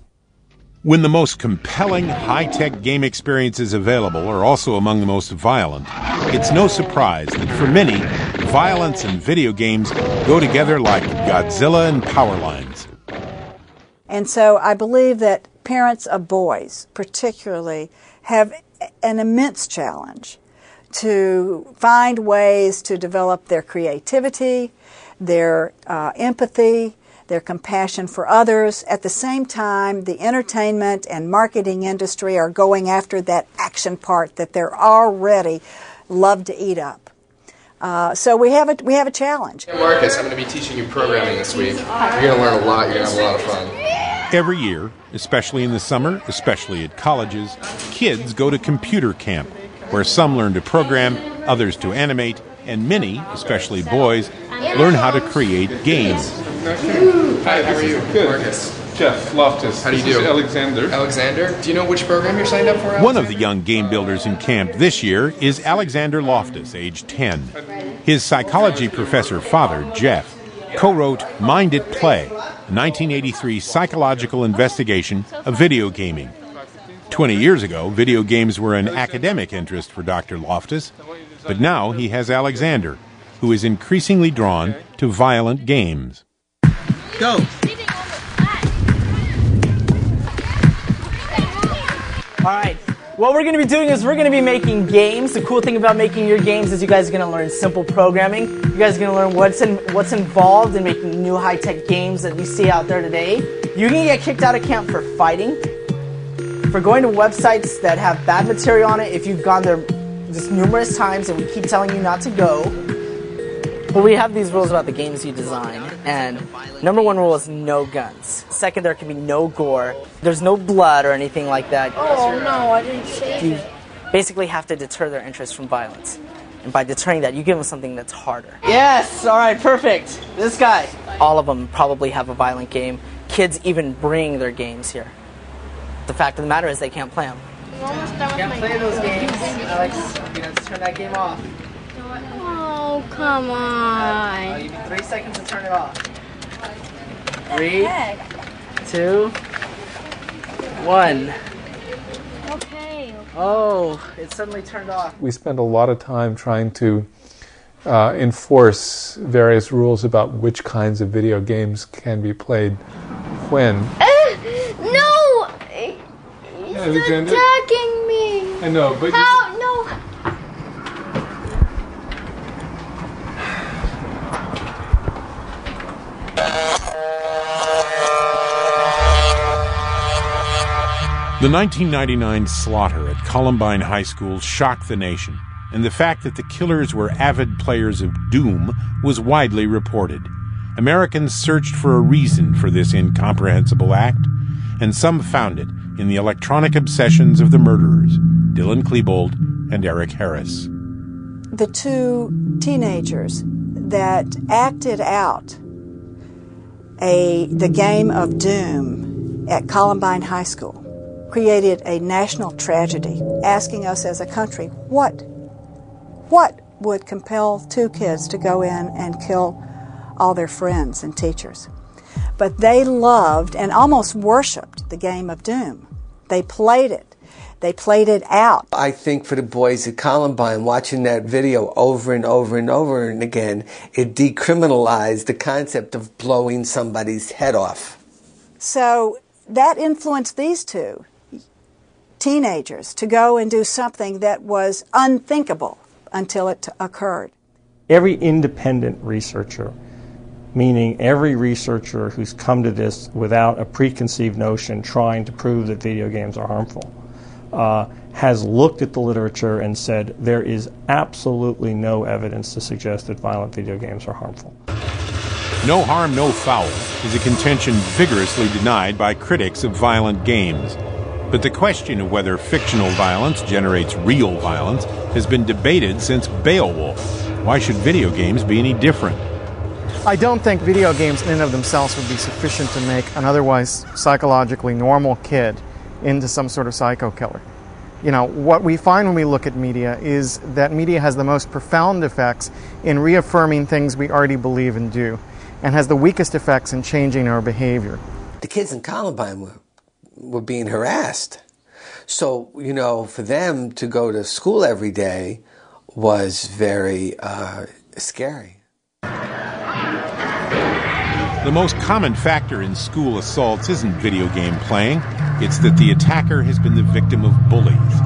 When the most compelling high-tech game experiences available are also among the most violent, it's no surprise that for many, violence and video games go together like Godzilla and power lines. And so I believe that parents of boys particularly have an immense challenge to find ways to develop their creativity, their empathy, their compassion for others. At the same time, the entertainment and marketing industry are going after that action part that they're already love to eat up. So we have a challenge. Marcus, I'm going to be teaching you programming this week. You're going to learn a lot. You're going to have a lot of fun. Every year, especially in the summer, especially at colleges, kids go to computer camp, where some learn to program, others to animate, and many, especially boys, learn how to create games. Hi, how are you? Good. Marcus. Jeff Loftus. How do you do? This is Alexander. Alexander? Do you know which program you're signed up for, Alexander? One of the young game builders in camp this year is Alexander Loftus, age 10. His psychology professor father, Jeff, co-wrote Mind at Play, a 1983 psychological investigation of video gaming. 20 years ago, video games were an academic interest for Dr. Loftus, but now he has Alexander, who is increasingly drawn to violent games. Go! All right, what we're going to be doing is we're going to be making games. The cool thing about making your games is you guys are going to learn simple programming. You guys are going to learn what's involved in making new high-tech games that you see out there today. You're going to get kicked out of camp for fighting, for going to websites that have bad material on it if you've gone there just numerous times and we keep telling you not to go. But we have these rules about the games you design, and number one rule is no guns. Second, there can be no gore. There's no blood or anything like that. Oh no, I didn't say You basically have to deter their interest from violence. And by deterring that, you give them something that's harder. Yes, all right, perfect. This guy. All of them probably have a violent game. Kids even bring their games here. The fact of the matter is they can't play them. I'm almost done Can't with my play those games. Alex, you have to turn that game off. Oh, come on. I'll give you 3 seconds to turn it off. 3, 2, 1. Okay. Oh, it suddenly turned off. We spend a lot of time trying to enforce various rules about which kinds of video games can be played when. No! He's Alexander? attacking me. I know, but How? No. The 1999 slaughter at Columbine High School shocked the nation, and the fact that the killers were avid players of Doom was widely reported. Americans searched for a reason for this incomprehensible act, and some found it in the electronic obsessions of the murderers, Dylan Klebold and Eric Harris. The two teenagers that acted out the game of Doom at Columbine High School created a national tragedy, asking us as a country, what would compel two kids to go in and kill all their friends and teachers? But they loved and almost worshipped the game of Doom. They played it. They played it out. I think for the boys at Columbine, watching that video over and over and over and again, it decriminalized the concept of blowing somebody's head off. So that influenced these two teenagers to go and do something that was unthinkable until it occurred. Every independent researcher, meaning every researcher who's come to this without a preconceived notion trying to prove that video games are harmful, has looked at the literature and said there is absolutely no evidence to suggest that violent video games are harmful. No harm, no foul is a contention vigorously denied by critics of violent games. But the question of whether fictional violence generates real violence has been debated since Beowulf. Why should video games be any different? I don't think video games in and of themselves would be sufficient to make an otherwise psychologically normal kid into some sort of psycho killer. You know, what we find when we look at media is that media has the most profound effects in reaffirming things we already believe and do, and has the weakest effects in changing our behavior. The kids in Columbine were being harassed. So, you know, for them to go to school every day was very scary. The most common factor in school assaults isn't video game playing. It's that the attacker has been the victim of bullies.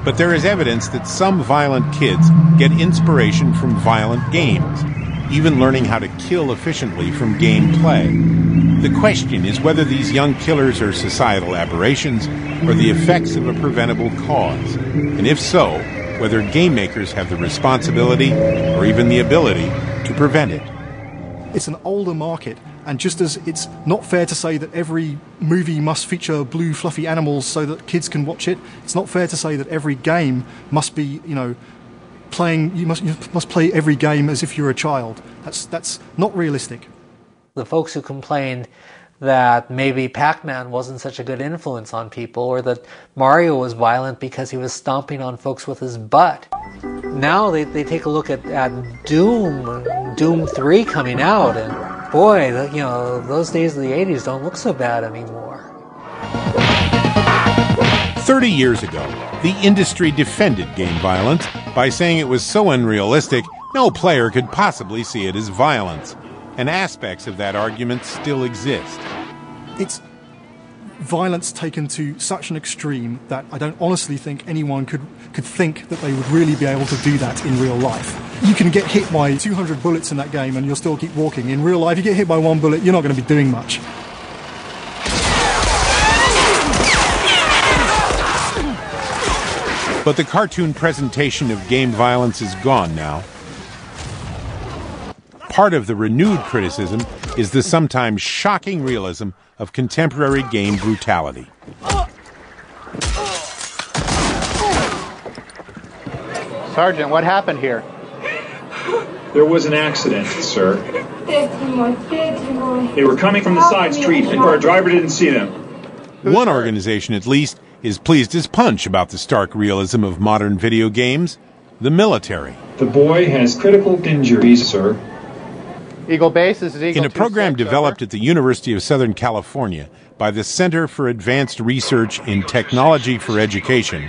But there is evidence that some violent kids get inspiration from violent games, even learning how to kill efficiently from gameplay. The question is whether these young killers are societal aberrations or the effects of a preventable cause. And if so, whether game makers have the responsibility or even the ability to prevent it. It's an older market, and just as it's not fair to say that every movie must feature blue fluffy animals so that kids can watch it, it's not fair to say that every game must be, you know, you must play every game as if you're a child. That's not realistic. The folks who complained that maybe Pac-Man wasn't such a good influence on people, or that Mario was violent because he was stomping on folks with his butt. Now they take a look at Doom 3 coming out, and boy, you know, those days of the 80s don't look so bad anymore. 30 years ago, the industry defended game violence by saying it was so unrealistic, no player could possibly see it as violence. And aspects of that argument still exist. It's violence taken to such an extreme that I don't honestly think anyone could think that they would really be able to do that in real life. You can get hit by 200 bullets in that game and you'll still keep walking. In real life, you get hit by one bullet, you're not going to be doing much. But the cartoon presentation of game violence is gone now. Part of the renewed criticism is the sometimes shocking realism of contemporary game brutality. Sergeant, what happened here? There was an accident, sir. They were coming from the side street, and our driver didn't see them. One organization, at least, is pleased as punch about the stark realism of modern video games: the military. The boy has critical injuries, sir. Eagle Base, this is Eagle 2-6. In a program developed at the University of Southern California by the Center for Advanced Research in Technology for Education,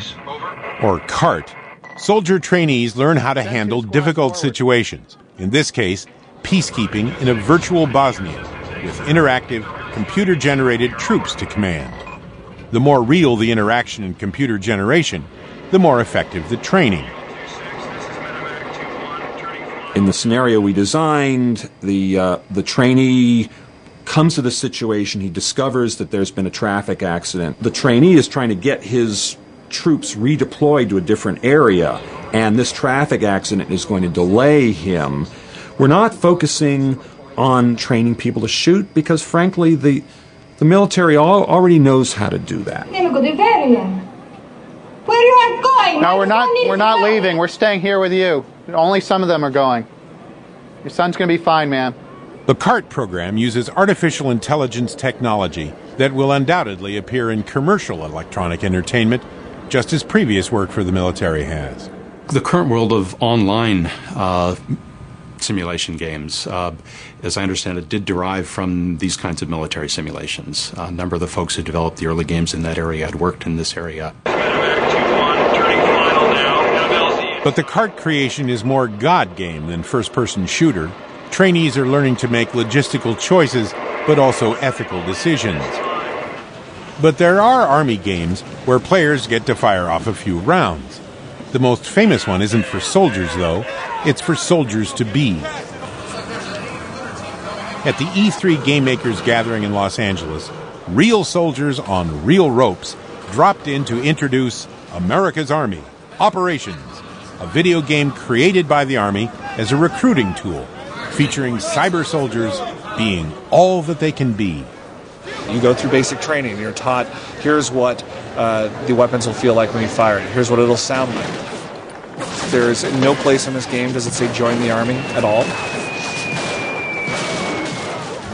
or CART, soldier trainees learn how to handle difficult situations, in this case, peacekeeping in a virtual Bosnia, with interactive, computer-generated troops to command. The more real the interaction and computer generation, the more effective the training. In the scenario we designed, the trainee comes to the situation, he discovers that there's been a traffic accident. The trainee is trying to get his troops redeployed to a different area, and this traffic accident is going to delay him. We're not focusing on training people to shoot because, frankly, the military already knows how to do that. Where you are going? No, we're not leaving. We're staying here with you. Only some of them are going. Your son's going to be fine, man. The CART program uses artificial intelligence technology that will undoubtedly appear in commercial electronic entertainment, just as previous work for the military has. The current world of online simulation games, as I understand it, did derive from these kinds of military simulations. A number of the folks who developed the early games in that area had worked in this area. But the CART creation is more God game than first-person shooter. Trainees are learning to make logistical choices, but also ethical decisions. But there are Army games where players get to fire off a few rounds. The most famous one isn't for soldiers, though. It's for soldiers to be. At the E3 Game Makers Gathering in Los Angeles, real soldiers on real ropes dropped in to introduce America's Army, Operations, a video game created by the Army as a recruiting tool, featuring cyber soldiers being all that they can be. You go through basic training and you're taught, here's what the weapons will feel like when you fire it. Here's what it'll sound like. There's no place in this game does it say join the Army at all.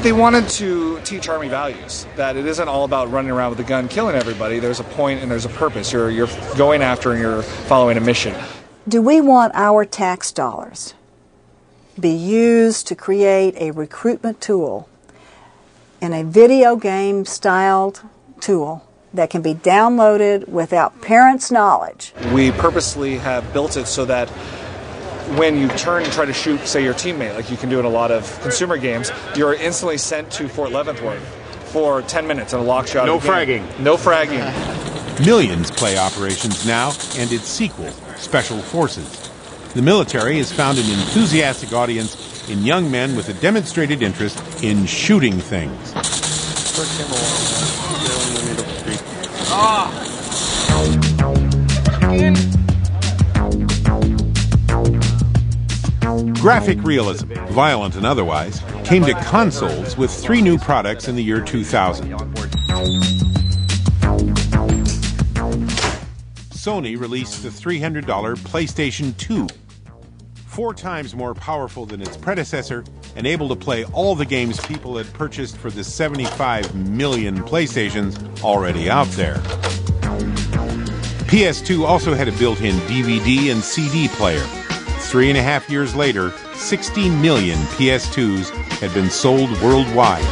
They wanted to teach Army values, that it isn't all about running around with a gun killing everybody. There's a point and there's a purpose. You're going after and you're following a mission. Do we want our tax dollars be used to create a recruitment tool in a video game styled tool that can be downloaded without parents' knowledge? We purposely have built it so that when you turn and try to shoot, say, your teammate, like you can do in a lot of consumer games, you're instantly sent to Fort Leavenworth for 10 minutes in a lock shot. No fragging. No fragging. Millions play Operations now and its sequel, Special Forces. The military has found an enthusiastic audience in young men with a demonstrated interest in shooting things. Graphic realism, violent and otherwise, came to consoles with 3 new products in the year 2000. Sony released the $300 PlayStation 2. 4 times more powerful than its predecessor and able to play all the games people had purchased for the 75 million PlayStations already out there. PS2 also had a built-in DVD and CD player. 3.5 years later, 60 million PS2s had been sold worldwide.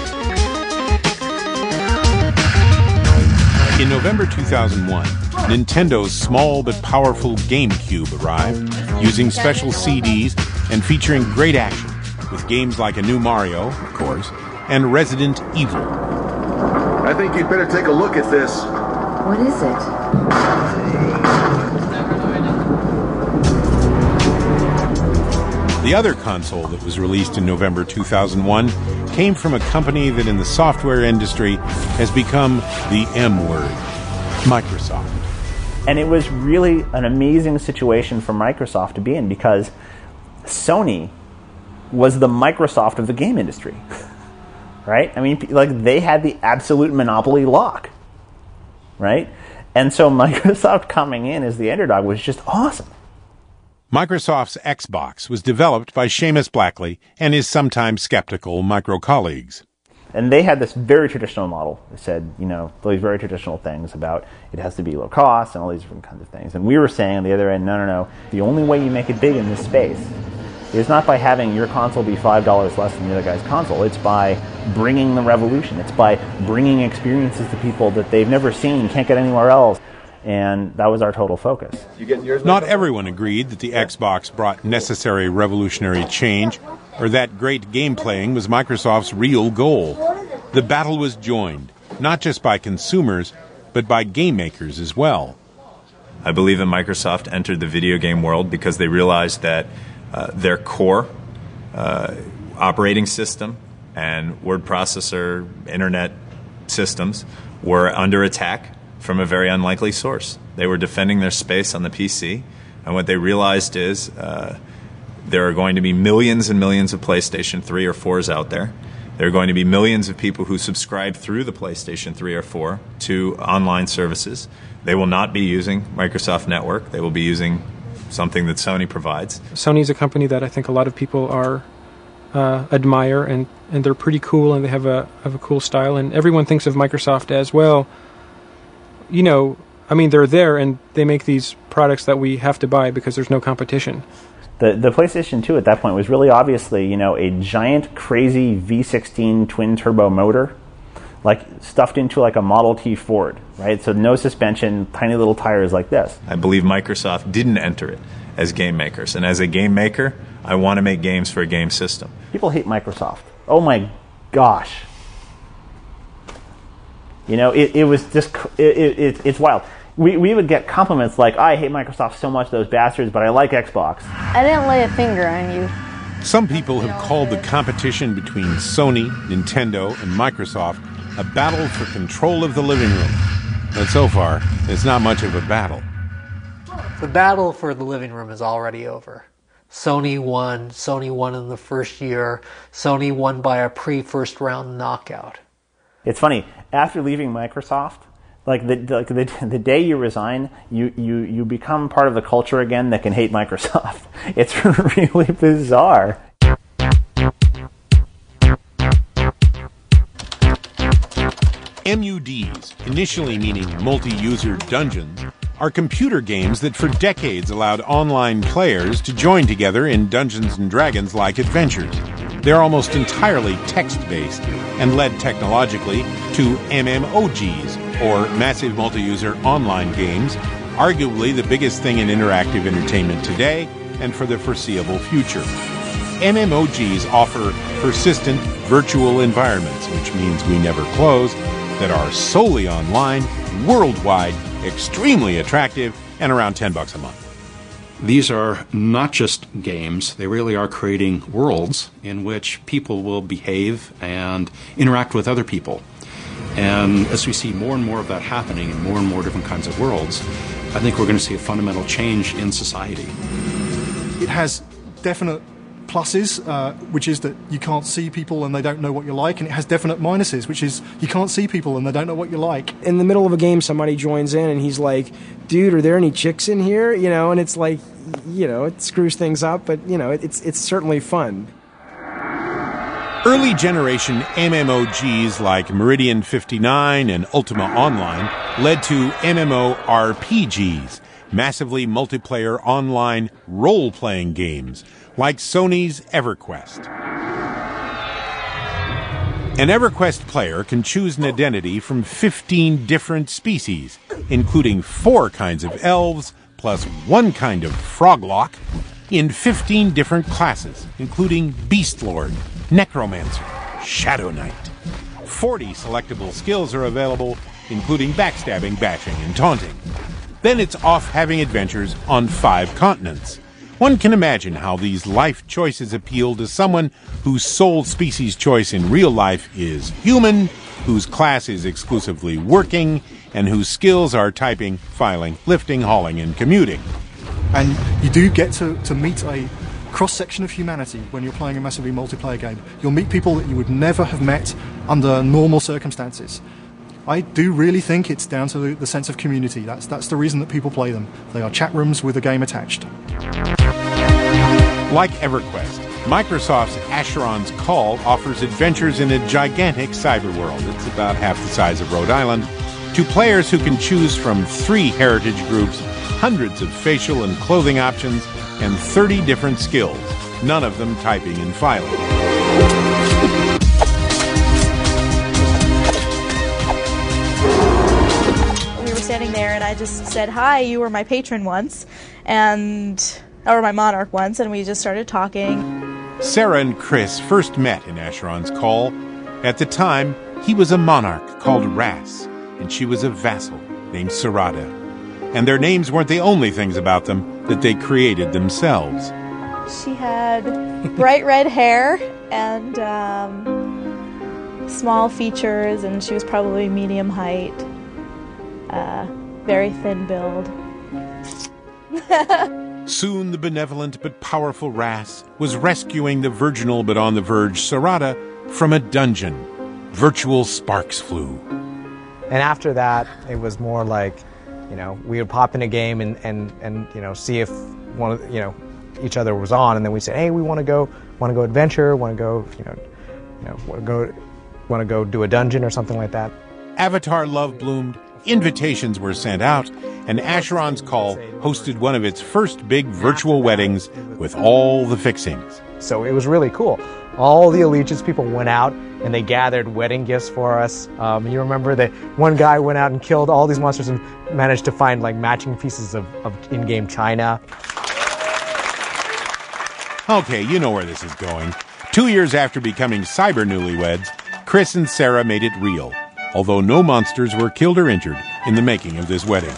In November 2001, Nintendo's small but powerful GameCube arrived, using special CDs and featuring great action, with games like a new Mario, of course, and Resident Evil. I think you'd better take a look at this. What is it? The other console that was released in November 2001 came from a company that in the software industry has become the M word, Microsoft. And it was really an amazing situation for Microsoft to be in, because Sony was the Microsoft of the game industry, right? I mean, like, they had the absolute monopoly lock, right? And so Microsoft coming in as the underdog was just awesome. Microsoft's Xbox was developed by Seamus Blackley and his sometimes skeptical micro colleagues. And they had this very traditional model. They said, you know, these very traditional things about it has to be low cost and all these different kinds of things. And we were saying on the other end, no. The only way you make it big in this space is not by having your console be $5 less than the other guy's console. It's by bringing the revolution. It's by bringing experiences to people that they've never seen, can't get anywhere else. And that was our total focus. Not everyone agreed that the Xbox brought necessary revolutionary change, or that great game playing was Microsoft's real goal. The battle was joined, not just by consumers, but by game makers as well. I believe that Microsoft entered the video game world because they realized that their core operating system and word processor, internet systems were under attack from a very unlikely source. They were defending their space on the PC, and what they realized is there are going to be millions and millions of PlayStation 3 or 4s out there. There are going to be millions of people who subscribe through the PlayStation 3 or 4 to online services. They will not be using Microsoft Network. They will be using something that Sony provides. Sony's a company that I think a lot of people are admire, and they're pretty cool, and they have a cool style, and everyone thinks of Microsoft as, well, you know, I mean, they're there and they make these products that we have to buy because there's no competition. The PlayStation 2 at that point was really obviously, you know, a giant, crazy V16 twin turbo motor, like stuffed into like a Model T Ford, right? So no suspension, tiny little tires like this. I believe Microsoft didn't enter it as game makers. And as a game maker, I want to make games for a game system. People hate Microsoft. Oh my gosh. You know, it was just, it's wild. We would get compliments like, I hate Microsoft so much, those bastards, but I like Xbox. I didn't lay a finger on you. Some people have called the competition between Sony, Nintendo, and Microsoft a battle for control of the living room. But so far, it's not much of a battle. The battle for the living room is already over. Sony won. Sony won in the first year. Sony won by a pre-first round knockout. It's funny, after leaving Microsoft, like the day you resign, you become part of the culture again that can hate Microsoft. It's really bizarre. MUDs, initially meaning multi-user dungeons, are computer games that for decades allowed online players to join together in Dungeons & Dragons-like adventures. They're almost entirely text-based and led technologically to MMOGs, or massive multi-user online games, arguably the biggest thing in interactive entertainment today and for the foreseeable future. MMOGs offer persistent virtual environments, which means we never close, that are solely online, worldwide, extremely attractive, and around $10 a month. These are not just games, they really are creating worlds in which people will behave and interact with other people. And as we see more and more of that happening in more and more different kinds of worlds, I think we're going to see a fundamental change in society. It has definite pluses, which is that you can't see people and they don't know what you're like, and it has definite minuses, which is you can't see people and they don't know what you're like. In the middle of a game, somebody joins in and he's like, dude, are there any chicks in here? You know, and it's like, you know, it screws things up, but, you know, it's certainly fun. Early generation MMOGs like Meridian 59 and Ultima Online led to MMORPGs, massively multiplayer online role-playing games, like Sony's EverQuest. An EverQuest player can choose an identity from 15 different species, including 4 kinds of elves, plus 1 kind of froglock, in 15 different classes, including Beastlord, Necromancer, Shadow Knight. 40 selectable skills are available, including backstabbing, bashing, and taunting. Then it's off having adventures on 5 continents. One can imagine how these life choices appeal to someone whose sole species choice in real life is human, whose class is exclusively working, and whose skills are typing, filing, lifting, hauling, and commuting. And you do get to meet a cross-section of humanity when you're playing a massively multiplayer game. You'll meet people that you would never have met under normal circumstances. I do really think it's down to the sense of community. That's the reason that people play them. They are chat rooms with a game attached. Like EverQuest, Microsoft's Asheron's Call offers adventures in a gigantic cyber world. It's about half the size of Rhode Island, to players who can choose from 3 heritage groups, hundreds of facial and clothing options, and 30 different skills, none of them typing and filing. We were standing there and I just said, hi, you were my patron once, or my monarch once, and we just started talking. Sarah and Chris first met in Asheron's Call. At the time, he was a monarch called Ras, and she was a vassal named Sarada. And their names weren't the only things about them that they created themselves. She had bright red hair and small features, and she was probably medium height, very thin build. Soon the benevolent but powerful Ras was rescuing the virginal but on the verge Sarada from a dungeon. Virtual sparks flew. And after that, it was more like, you know, we would pop in a game and you know, see if one of, you know, each other was on, and then we said, hey, we want to go adventure, want to go, want to go do a dungeon or something like that. Avatar love bloomed, invitations were sent out, and Asheron's Call hosted one of its first big virtual weddings with all the fixings. So it was really cool. All the Allegiance people went out and they gathered wedding gifts for us. You remember that one guy went out and killed all these monsters and managed to find like matching pieces of in-game china. Okay, you know where this is going. 2 years after becoming cyber newlyweds, Chris and Sarah made it real, although no monsters were killed or injured in the making of this wedding.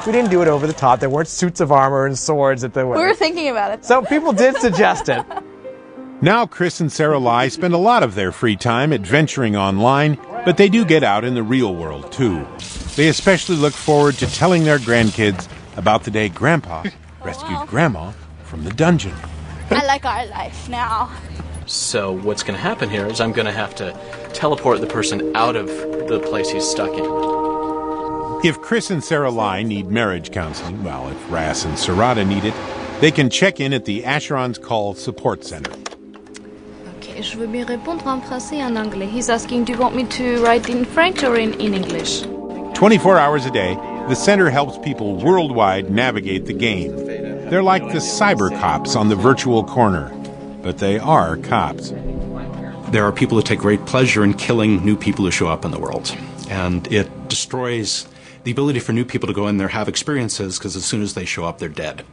We didn't do it over the top. There weren't suits of armor and swords at the wedding. We were thinking about it. So people did suggest it. Now Chris and Sarah Lai spend a lot of their free time adventuring online, but they do get out in the real world too. They especially look forward to telling their grandkids about the day Grandpa rescued Grandma from the dungeon. I like our life now. So what's going to happen here is I'm going to have to teleport the person out of the place he's stuck in. If Chris and Sarah Lai need marriage counseling, well, if Ras and Sarada need it, they can check in at the Asheron's Call Support Center. Okay. Je veux bien répondre en français et en anglais. He's asking, do you want me to write in French or in English? 24 hours a day, the center helps people worldwide navigate the game. They're like the cyber cops on the virtual corner, but they are cops. There are people who take great pleasure in killing new people who show up in the world. And it destroys the ability for new people to go in there, have experiences, because as soon as they show up, they're dead.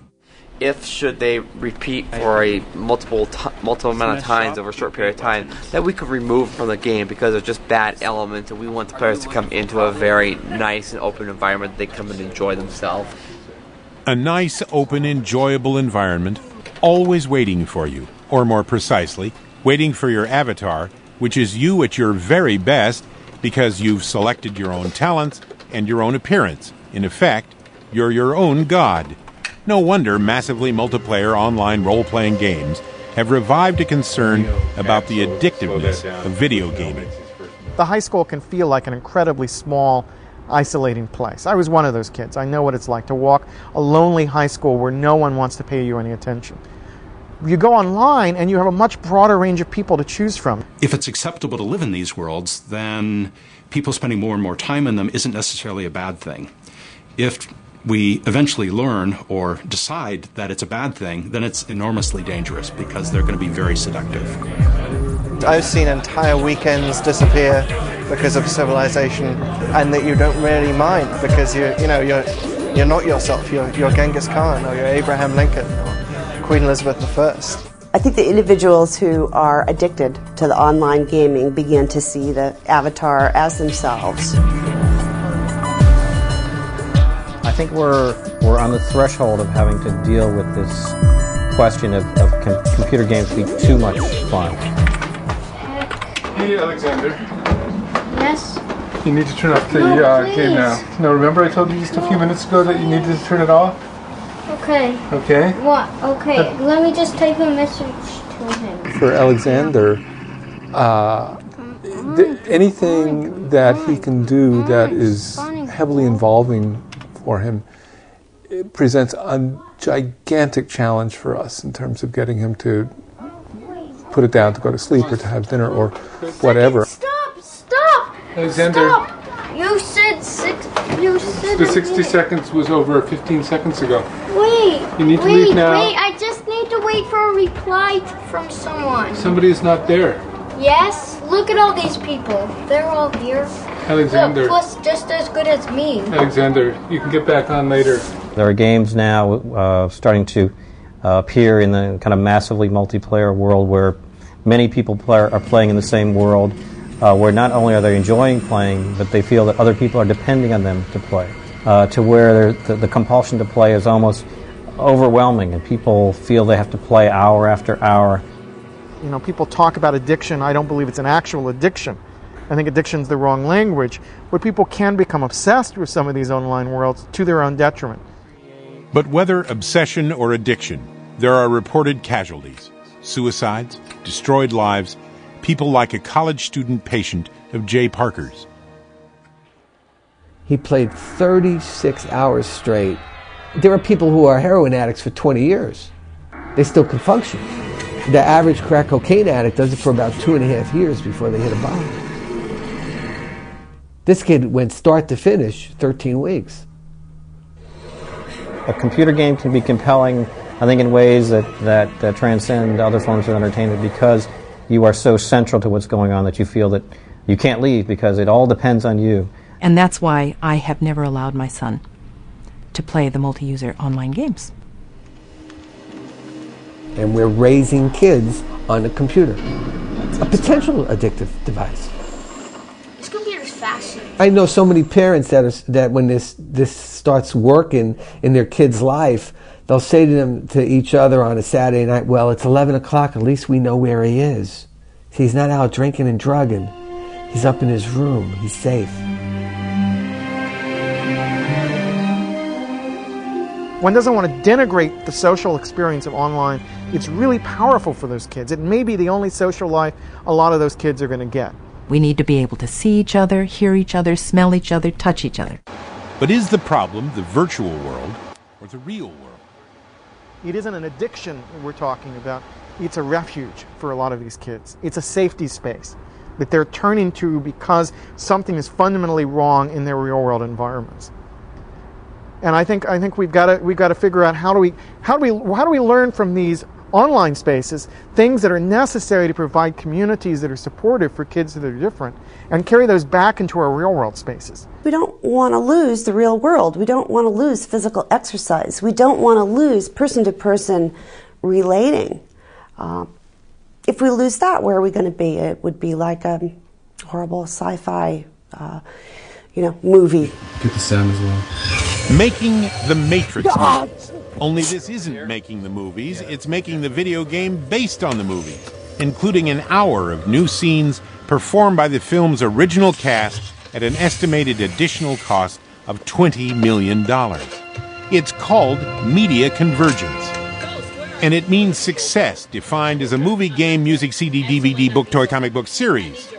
If should they repeat for a multiple amount of times over a short period of time, that we could remove from the game because of just bad elements, and we want the players to come into a very nice and open environment that they come and enjoy themselves. A nice, open, enjoyable environment, always waiting for you, or more precisely, waiting for your avatar, which is you at your very best because you've selected your own talents and your own appearance. In effect, you're your own god. No wonder massively multiplayer online role-playing games have revived a concern about the addictiveness of video gaming. The high school can feel like an incredibly small, isolating place. I was one of those kids. I know what it's like to walk a lonely high school where no one wants to pay you any attention. You go online and you have a much broader range of people to choose from. If it's acceptable to live in these worlds, then people spending more and more time in them isn't necessarily a bad thing. If we eventually learn or decide that it's a bad thing, then it's enormously dangerous because they're going to be very seductive. I've seen entire weekends disappear because of civilization, and that you don't really mind because you're not yourself. You're Genghis Khan or you're Abraham Lincoln or Queen Elizabeth I. I think the individuals who are addicted to the online gaming begin to see the avatar as themselves. I think we're on the threshold of having to deal with this question of computer games being too much fun. Hey, Alexander. Yes? You need to turn off the game now. No, remember I told you just a few minutes ago that you needed to turn it off? Okay. Okay? What? Okay, let me just type a message to him. For Alexander, anything that he can do that is heavily involving for him, it presents a gigantic challenge for us in terms of getting him to put it down to go to sleep or to have dinner or whatever. Stop! Alexander. Stop! You said The 60 seconds was over 15 seconds ago. Wait! You need to leave now. Wait, I just need to wait for a reply from someone. Somebody is not there. Yes? Look at all these people. They're all here. Alexander. Look, plus just as good as me. Alexander, you can get back on later. There are games now starting to appear in the kind of massively multiplayer world where many people are playing in the same world, where not only are they enjoying playing, but they feel that other people are depending on them to play, to where the compulsion to play is almost overwhelming, and people feel they have to play hour after hour. You know, people talk about addiction. I don't believe it's an actual addiction. I think addiction's the wrong language, but people can become obsessed with some of these online worlds to their own detriment. But whether obsession or addiction, there are reported casualties, suicides, destroyed lives, people like a college student patient of Jay Parker's. He played 36 hours straight. There are people who are heroin addicts for 20 years. They still can function. The average crack cocaine addict does it for about 2.5 years before they hit a bottom. This kid went start to finish 13 weeks. A computer game can be compelling, I think, in ways that transcend other forms of entertainment because you are so central to what's going on that you feel that you can't leave because it all depends on you. And that's why I have never allowed my son to play the multi-user online games. And we're raising kids on a computer, a potential addictive device. This computer's fascinating. I know so many parents that when this starts working in their kid's life, they'll say to each other on a Saturday night, well, it's 11 o'clock, at least we know where he is. He's not out drinking and drugging. He's up in his room. He's safe. One doesn't want to denigrate the social experience of online. It's really powerful for those kids. It may be the only social life a lot of those kids are going to get. We need to be able to see each other, hear each other, smell each other, touch each other. But is the problem the virtual world or the real world? It isn't an addiction we're talking about. it's a refuge for a lot of these kids. It's a safety space that they're turning to because something is fundamentally wrong in their real world environments. And I think we've got to figure out how do we learn from these online spaces things that are necessary to provide communities that are supportive for kids that are different, and carry those back into our real world spaces. We don't want to lose the real world. We don't want to lose physical exercise. We don't want to lose person-to-person relating. If we lose that, where are we going to be? It would be like a horrible sci-fi, movie. Get the sound as well. Making the Matrix movies. Only this isn't making the movies, it's making the video game based on the movies, including an hour of new scenes performed by the film's original cast at an estimated additional cost of $20 million. It's called Media Convergence. And it means success defined as a movie, game, music, CD, DVD, book, toy, comic book series.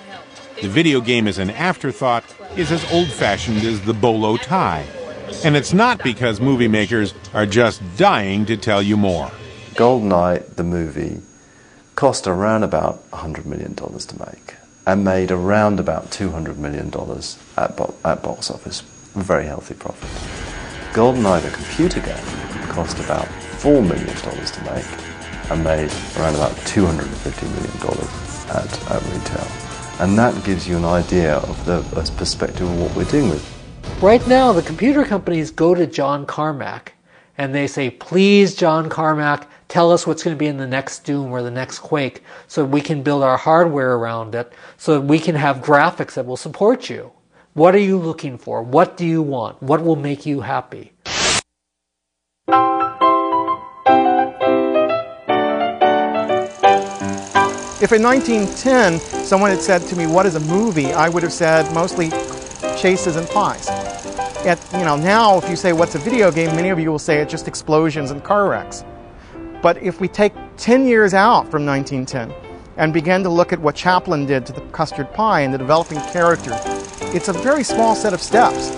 The video game as an afterthought is as old-fashioned as the bolo tie. And it's not because movie makers are just dying to tell you more. GoldenEye, the movie, cost around about $100 million to make and made around about $200 million at box office. Very healthy profit. GoldenEye, the computer game, cost about $4 million to make and made around about $250 million at retail. And that gives you an idea of the perspective of what we're dealing with. Right now, the computer companies go to John Carmack and they say, please, John Carmack, tell us what's going to be in the next Doom or the next Quake so we can build our hardware around it, so that we can have graphics that will support you. What are you looking for? What do you want? What will make you happy? If in 1910 someone had said to me, what is a movie, I would have said mostly chases and pies. Now if you say what's a video game, many of you will say it's just explosions and car wrecks. But if we take 10 years out from 1910 and begin to look at what Chaplin did to the custard pie and the developing character, it's a very small set of steps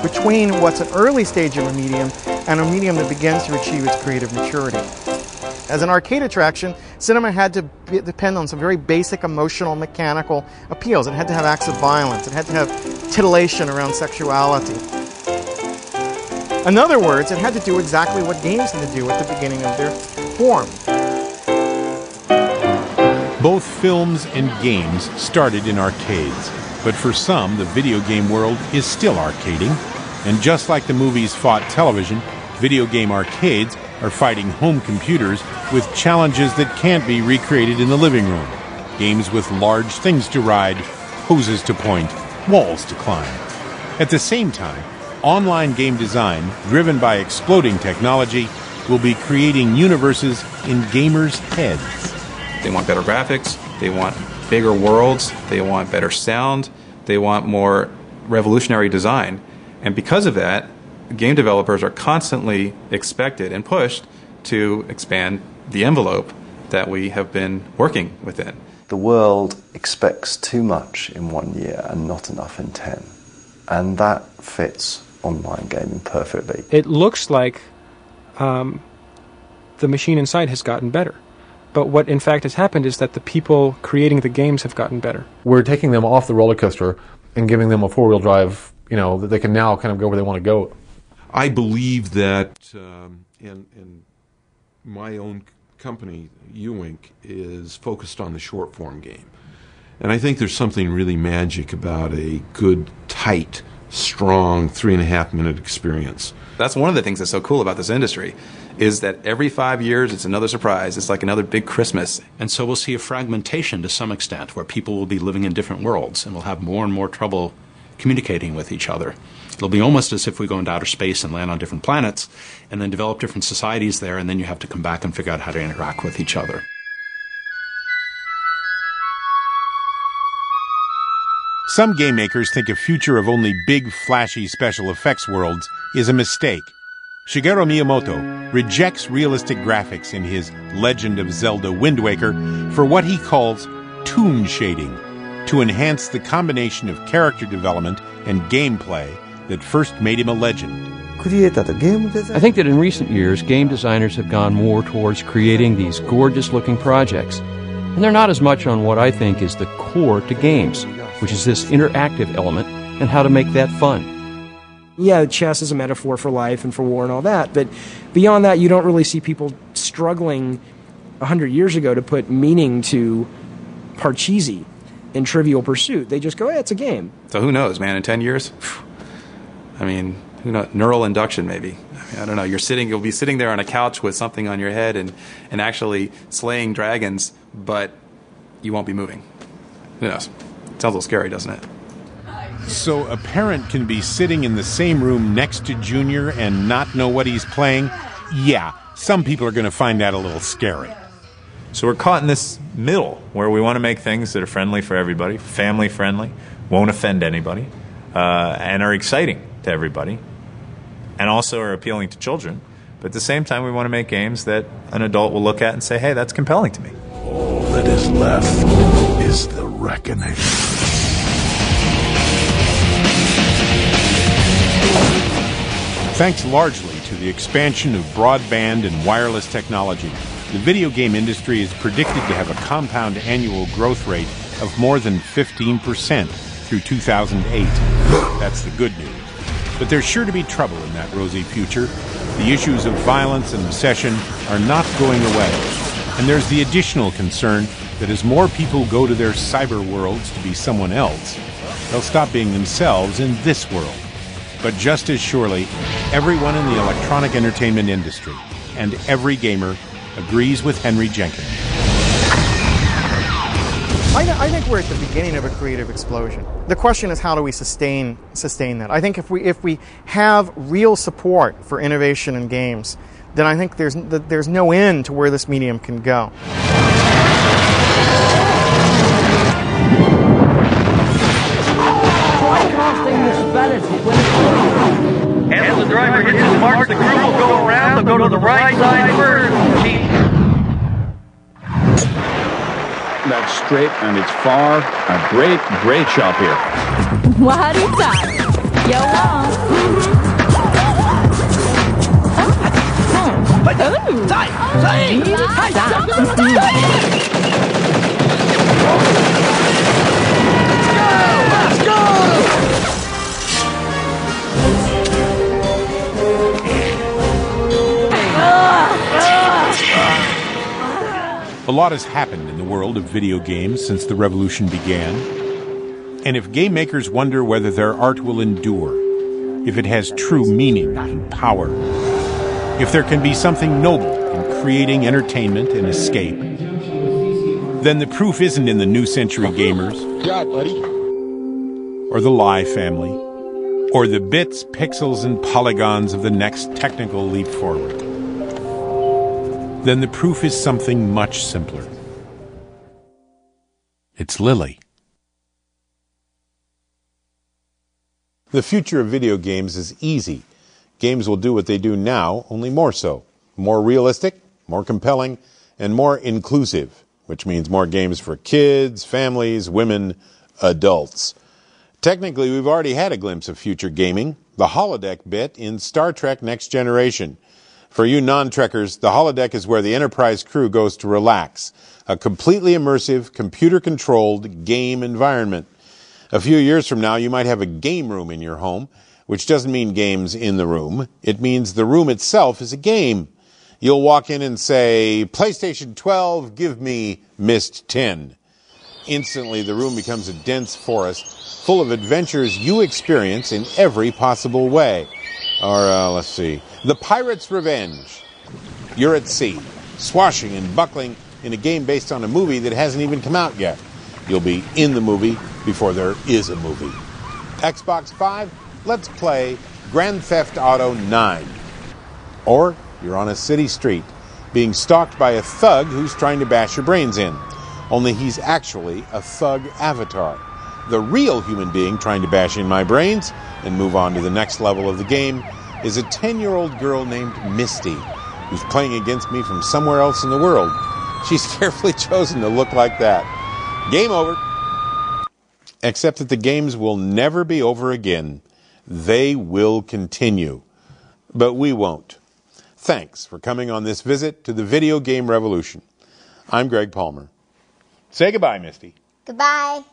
between what's an early stage of a medium and a medium that begins to achieve its creative maturity. As an arcade attraction, cinema had to depend on some very basic emotional, mechanical appeals. It had to have acts of violence. It had to have titillation around sexuality. In other words, it had to do exactly what games had to do at the beginning of their form. Both films and games started in arcades, but for some, the video game world is still arcading. And just like the movies fought television, video game arcades are fighting home computers with challenges that can't be recreated in the living room. Games with large things to ride, hoses to point, walls to climb. At the same time, online game design, driven by exploding technology, will be creating universes in gamers' heads. They want better graphics, they want bigger worlds, they want better sound, they want more revolutionary design. And because of that, game developers are constantly expected and pushed to expand the envelope that we have been working within. The world expects too much in 1 year and not enough in 10. And that fits online gaming perfectly. It looks like the machine inside has gotten better. But what in fact has happened is that the people creating the games have gotten better. We're taking them off the roller coaster and giving them a four-wheel drive, that they can now kind of go where they want to go. I believe that, and my own company, U-Ink, is focused on the short-form game. And I think there's something really magic about a good, tight, strong 3.5-minute experience. That's one of the things that's so cool about this industry, is that every 5 years it's another surprise. It's like another big Christmas. And so we'll see a fragmentation to some extent, where people will be living in different worlds and will have more and more trouble communicating with each other. It'll be almost as if we go into outer space and land on different planets and then develop different societies there, and then you have to come back and figure out how to interact with each other. Some game makers think a future of only big, flashy special effects worlds is a mistake. Shigeru Miyamoto rejects realistic graphics in his Legend of Zelda Wind Waker for what he calls toon shading, to enhance the combination of character development and gameplay that first made him a legend. I think that in recent years, game designers have gone more towards creating these gorgeous-looking projects. And they're not as much on what I think is the core to games, which is this interactive element and how to make that fun. Yeah, chess is a metaphor for life and for war and all that, but beyond that, you don't really see people struggling 100 years ago to put meaning to Parcheesi in Trivial Pursuit. They just go, hey, it's a game. So who knows, man, in 10 years? I mean, who knows? Neural induction, maybe. I don't know. You'll be sitting there on a couch with something on your head and actually slaying dragons, but you won't be moving. Who knows? Sounds a little scary, doesn't it? So a parent can be sitting in the same room next to Junior and not know what he's playing? Yeah, some people are going to find that a little scary. So we're caught in this middle where we want to make things that are friendly for everybody, family friendly, won't offend anybody, and are exciting to everybody, and also are appealing to children. But at the same time, we want to make games that an adult will look at and say, hey, that's compelling to me. All that is left is the reckoning. Thanks largely to the expansion of broadband and wireless technology, the video game industry is predicted to have a compound annual growth rate of more than 15% through 2008. That's the good news. But there's sure to be trouble in that rosy future. The issues of violence and recession are not going away. And there's the additional concern that as more people go to their cyber worlds to be someone else, they'll stop being themselves in this world. But just as surely, everyone in the electronic entertainment industry and every gamer agrees with Henry Jenkins. I think we're at the beginning of a creative explosion. The question is, how do we sustain that? I think if we have real support for innovation in games, then I think there's no end to where this medium can go. As the driver hits his mark, the crew will go around. They'll go to the right side first. That's straight and it's far. A great shot here. Warita. Yo. Let's go! A lot has happened in the world of video games since the revolution began. And if game makers wonder whether their art will endure, if it has true meaning and power, if there can be something noble in creating entertainment and escape, then the proof isn't in the New Century Gamers, or the Lie family, or the bits, pixels, and polygons of the next technical leap forward. Then the proof is something much simpler. It's Lily. The future of video games is easy. Games will do what they do now, only more so. More realistic, more compelling, and more inclusive, which means more games for kids, families, women, adults. Technically, we've already had a glimpse of future gaming, the holodeck bit in Star Trek Next Generation. For you non-trekkers, the holodeck is where the Enterprise crew goes to relax. A completely immersive, computer-controlled game environment. A few years from now, you might have a game room in your home, which doesn't mean games in the room. It means the room itself is a game. You'll walk in and say, PlayStation 12, give me Myst 10. Instantly, the room becomes a dense forest full of adventures you experience in every possible way. Or, let's see, The Pirate's Revenge. You're at sea, swashing and buckling in a game based on a movie that hasn't even come out yet. You'll be in the movie before there is a movie. Xbox 5, let's play Grand Theft Auto 9. Or you're on a city street, being stalked by a thug who's trying to bash your brains in. Only he's actually a thug avatar. The real human being trying to bash in my brains and move on to the next level of the game is a 10-year-old girl named Misty, who's playing against me from somewhere else in the world. She's carefully chosen to look like that. Game over. Except that the games will never be over again. They will continue. but we won't. Thanks for coming on this visit to the video game revolution. I'm Greg Palmer. Say goodbye, Misty. Goodbye.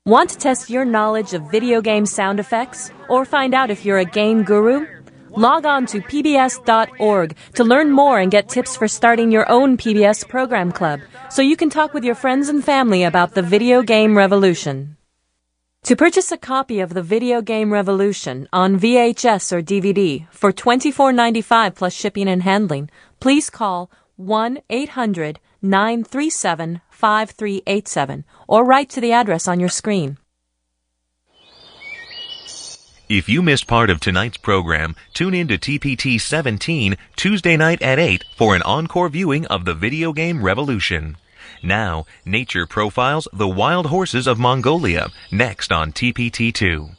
Want to test your knowledge of video game sound effects or find out if you're a game guru? Log on to pbs.org to learn more and get tips for starting your own PBS program club so you can talk with your friends and family about the video game revolution. To purchase a copy of the Video Game Revolution on VHS or DVD for $24.95 plus shipping and handling, please call 1-800-937-5387 or write to the address on your screen. If you missed part of tonight's program, tune in to TPT 17 Tuesday night at 8 for an encore viewing of the Video Game Revolution. Now, nature profiles the wild horses of Mongolia, next on TPT 2.